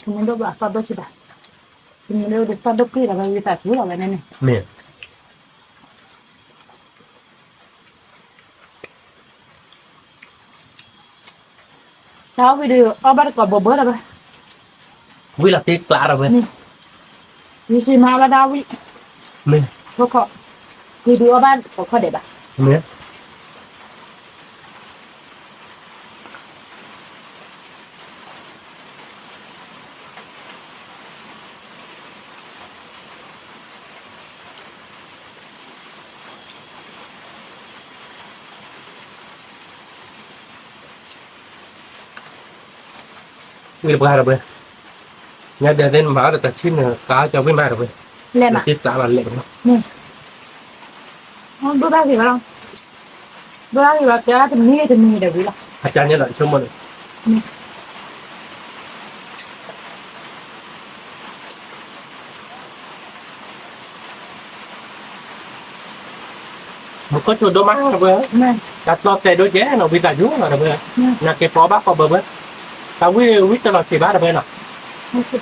ทุกมันดูแบบฟาดชิบะทุกมันดูฟาดกี่เราไปวิตาทุกเราไปนั่นเนี่ย เมีย เช้าไปดูเอาบัตรก่อนบ่เบอร์เราไป วิ่งหลับเจ๊กล้าแล้วเว้ย นี่วิชิมาบาดาวิ เมีย พวกเขาคือดูเอาบ้านของเขาเด็ดอ่ะ เมียวิ่งไปแล้วเว้ยงั้นเดี๋ยวเล่นมาแต่ชิ้นเนี่ยตาจะวิ่งมาแล้วเว้ย เล่มอ่ะ ที่ตามันเล็กเนาะ นี่ดูได้สิวะลองดูได้สิวะแกจะมีเดี๋ยววิละ อาจารย์เนี่ยแหละชั่วโมง một có chuột đôi mắt rồi bữa nè đặt lọt chạy đôi dễ nó bị tại xuống rồi bữa nè nhà cái phó bác có bữa bữa tao quý cho nó chỉ bác rồi bữa nào không phải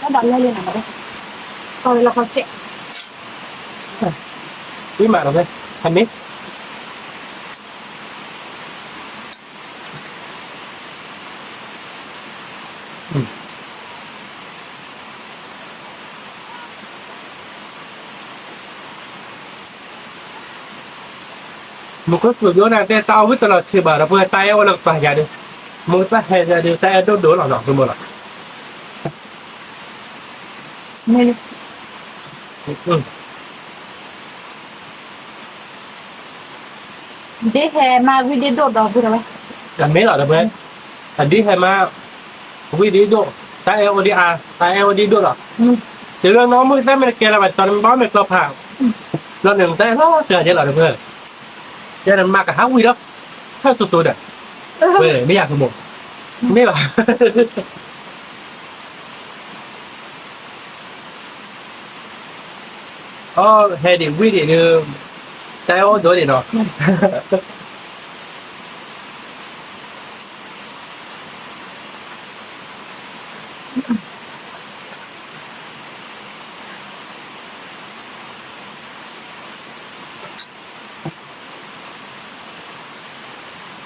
nó đặt lên nào đây coi là con trẻ quý mà rồi bữa thành biết một cái chuột đôi này tao biết tao chỉ bảo là bữa tay ở lực phải ra được một tay hay ra được tay đốt đổ là nó rồi bữa nào nè để hè mà vi đi đổ đỏ vừa rồi làm mấy là bữa anh đi hay mà quý đi đổ tay ở đi à tay ở đi đổ rồi chỉ là nó mới thấy mình kia là tao mình báo mình tập hàng lầnหนึ่งแต่nóเจอเยอะเลยเพื่อนเจอมันมากับฮาวิแล้วถ้าสุดตัวเด็ดเพื่อนไม่อยากขโมยไม่หรออ๋อเฮดิวิดีคือแต่โอ้โดดเนาะ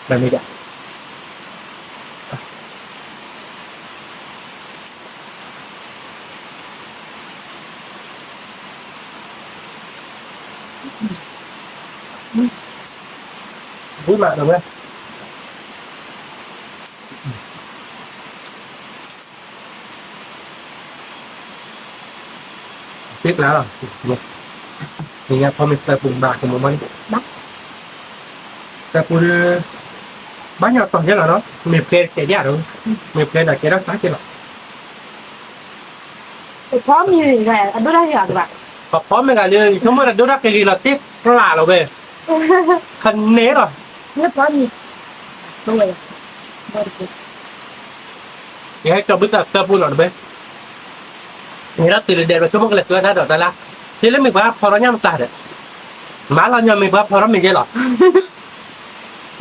แบบนี้จ้ะพูดมาตรงนี้tiếแล้วนี่ไงพอมีแต่ปุ่มบาดของมันแต่ปุ่มบ้านเราตอนนี้เหรอเนาะมีเพลย์เจียร์หรือมีเพลย์อะไรก็ได้ใช่หรอ พร้อมมีอะไรอันดูได้อย่างไร พร้อมไหมกันเลยทั้งหมดดูรักกี่เราที่กล้าเราไปคันเนี้ยหรอ เนี่ยพร้อมมีสวยบริสุทธิ์ ยังให้จบไปจากเติมปุ่นหน่อยไปนี่เราตื่นเด็ดไปชั่วโมงเลยก็ได้ดอกแต่ละทีแล้วมีว่าพอเราเนี่ยมันตายเด็ดมาเราเนี่ยมีว่าพอเราไม่ใช่หรอ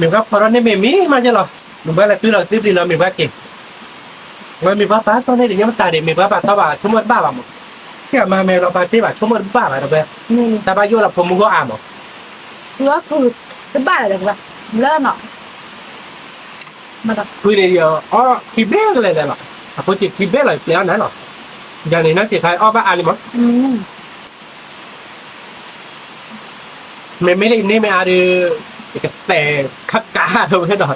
มีว่าพอเราเนี่ยไม่มีมาใช่หรอมีว่าอะไรคือเราซื้อดีเรามีว่าเก่งมันมีว่าป้าตอนนี้เดี๋ยวมันตายเด็ดมีว่าป้าเท่าว่าชั่วโมงบ้าบ้าหมดเที่ยวมาเมลเราไปที่ว่าชั่วโมงบ้าอะไรไป นี่ แต่บ้าอยู่เราผมมึงก็อ่านหมด ก็คือเป็นบ้านอะไรแบบเลิศเนาะมาดับ คุยเดียวอ๋อคีเบ้เลยเลยหรออ่ะพอจิคีเบ้เลยแล้วนั้นหรออย่างนี้นะสิใครอ้อบ้าอ่านมั้งไม่ได้นี่ไม่อาดูแต่คักกาเราไม่ได้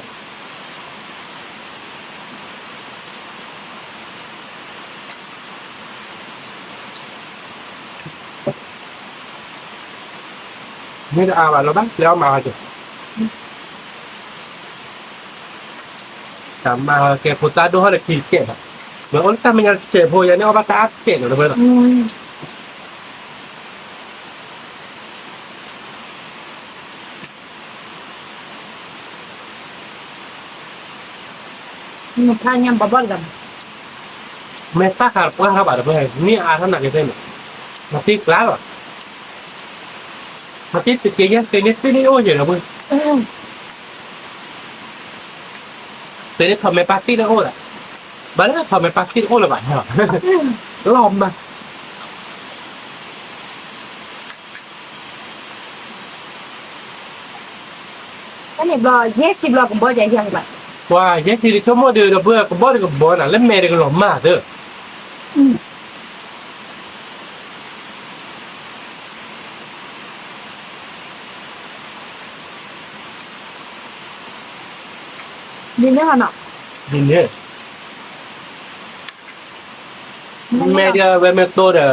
นี่จะเอาอะไรเราบ้างแล้วมาจุดแต่มาเก็บโพตาดูเขาเลยขีดเจ็บอ่ะเหมือนแต่มันยังเจ็บโพยังนี่เอาบ้าตาเจ็บเลยเพื่อนมันพายังบ้ากัน ไม่ตาขาดว่าเขาบาดเพื่อนนี่อาทำหนักยังไงมาตีกล้าหรอมาตีติดเกย์เตนิสนี่โอ้ยเหรอเพื่อนเตนิสทำไม่ปาร์ตี้แล้วโอ้ละบ้านนั้นทำไม่ปาร์ตี้โอ้ละบ้านเหรอลอมมาอันนี้บล็อก20บล็อกบ่ใจยังแบบ ว่าเย้ที่ชั่วโมงเดียวเพื่อนก็บ่ได้ก็บ่น่ะแล้วแม่ได้ก็หลอมมาเด้อ ดีเนี่ยเนาะ ดินเนี่ยแม่เดียวเวเมโตเด้อ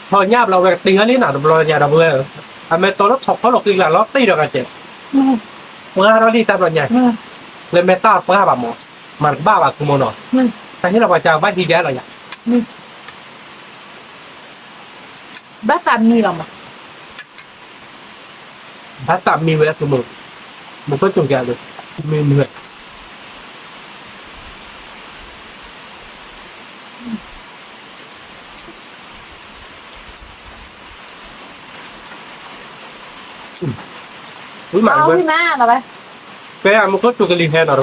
พอหยาบเราแบบตีอันนี้น่ะเราอย่าดับเว้ยอ่ะแม่โตแล้วถกเขาหลอกตีหลังแล้วตีดอกกันเจ็บเมื่อเราดีตามเราใหญ่เลยแม่ตาป้าบ่หมอมันบ้าบ่คือโมนอแต่ที่เราไปจากบ้านที่แย่เราอยาก บ้าตามมีหรอมั้ง ถ้าตามมีเวลาคือมึงก็จงแก่เลยมีเหนื่อย อุ้ยหมา เอา เว้ย พี่มาหน่อยไป ไปอ่ะมันก็จุกรีแทนหรอ เ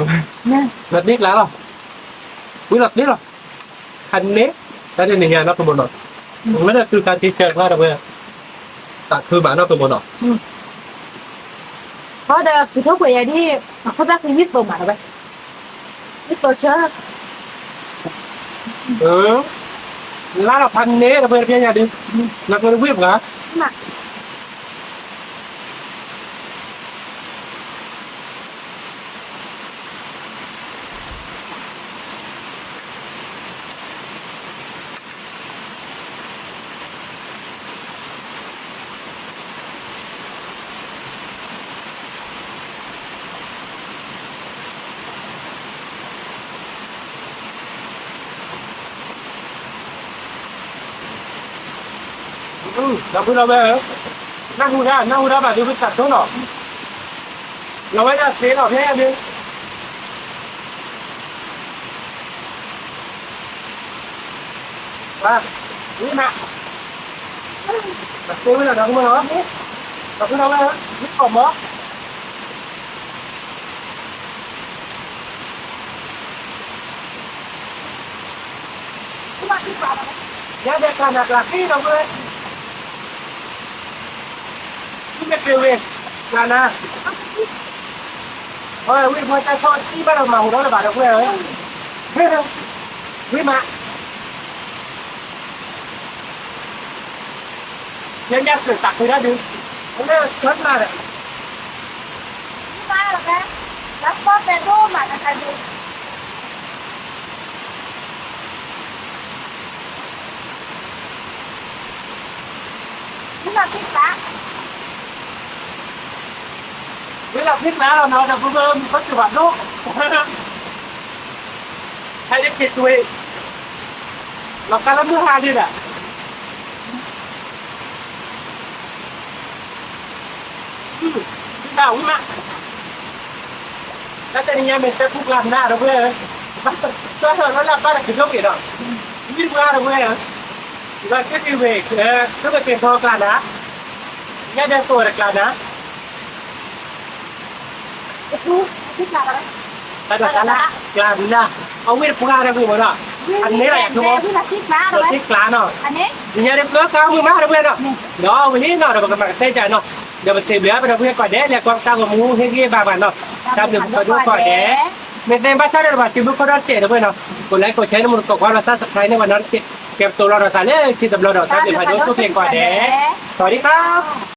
นี่ย นัดนิกแล้วหรออุ้ยหลับนิดหรอคันนี้แล้วจะหนีงานนอกตัวบนหรอไม่ได้คือการที่เชิญว่าเว้ยตัดคือหมานอกตัวบนหรอ เพราะเดี๋ยวคือทุกคนอย่างที่เขาจะคือยึดตัวหมาไปยึดตัวเชื้อ lá làพันnế là về phía nhà đi là cái viết cả หนัก là cứ đâu về năng hú ra bà đi với chặt xuống nọ nó mới ra thế nọ thế em đi à đi mẹ đặt tiêu là đâu mà nó là cứ đâu về biết còn mất giá đẹp là khi đâu về cái kêu về là thôi quý người ta thôi khi bắt đầu màu đó là bà được về rồi hết không quý mà nhân gia sử tạc thì đã đứng nó chết mà đấy มาหรอแกรับก็เป็นรูปหมาใครดูนี่มาคิดละ với là thích lá là nó là vừa vừa có sự hoạt động hay đến kịch tuổi là cái lắm thứ hai đi nè nào quý mà đã tên nhà mình sẽ phục làm ra được về cho nó làm ba là cái gốc gì đó biết ra được về và cái gì về tức là tiền thọ cả đá nhà đen tuổi là cả đá itu kita apa? Ada lah. Awir pulang ada pun mana? Aneh lah yang tu. Itu nasi mana? Nasi kelan no. Aneh? Dia ada pulang kau mah ada pun no. No, ini no ada bagaimana saya jangan no. Dia bersih belah pada punya kau deh, dia kau tahu mu hegi baban no. Tahu dia kau kau deh. Mình bahasa dia bahasa ibu kau dah cek dah pun no. Kau like kau cek nomor kau kau rasa subscribe ni mana cek. Kep tu lor rasa ni kita belum dah. Tapi pada tu kau deh. Sorry kau.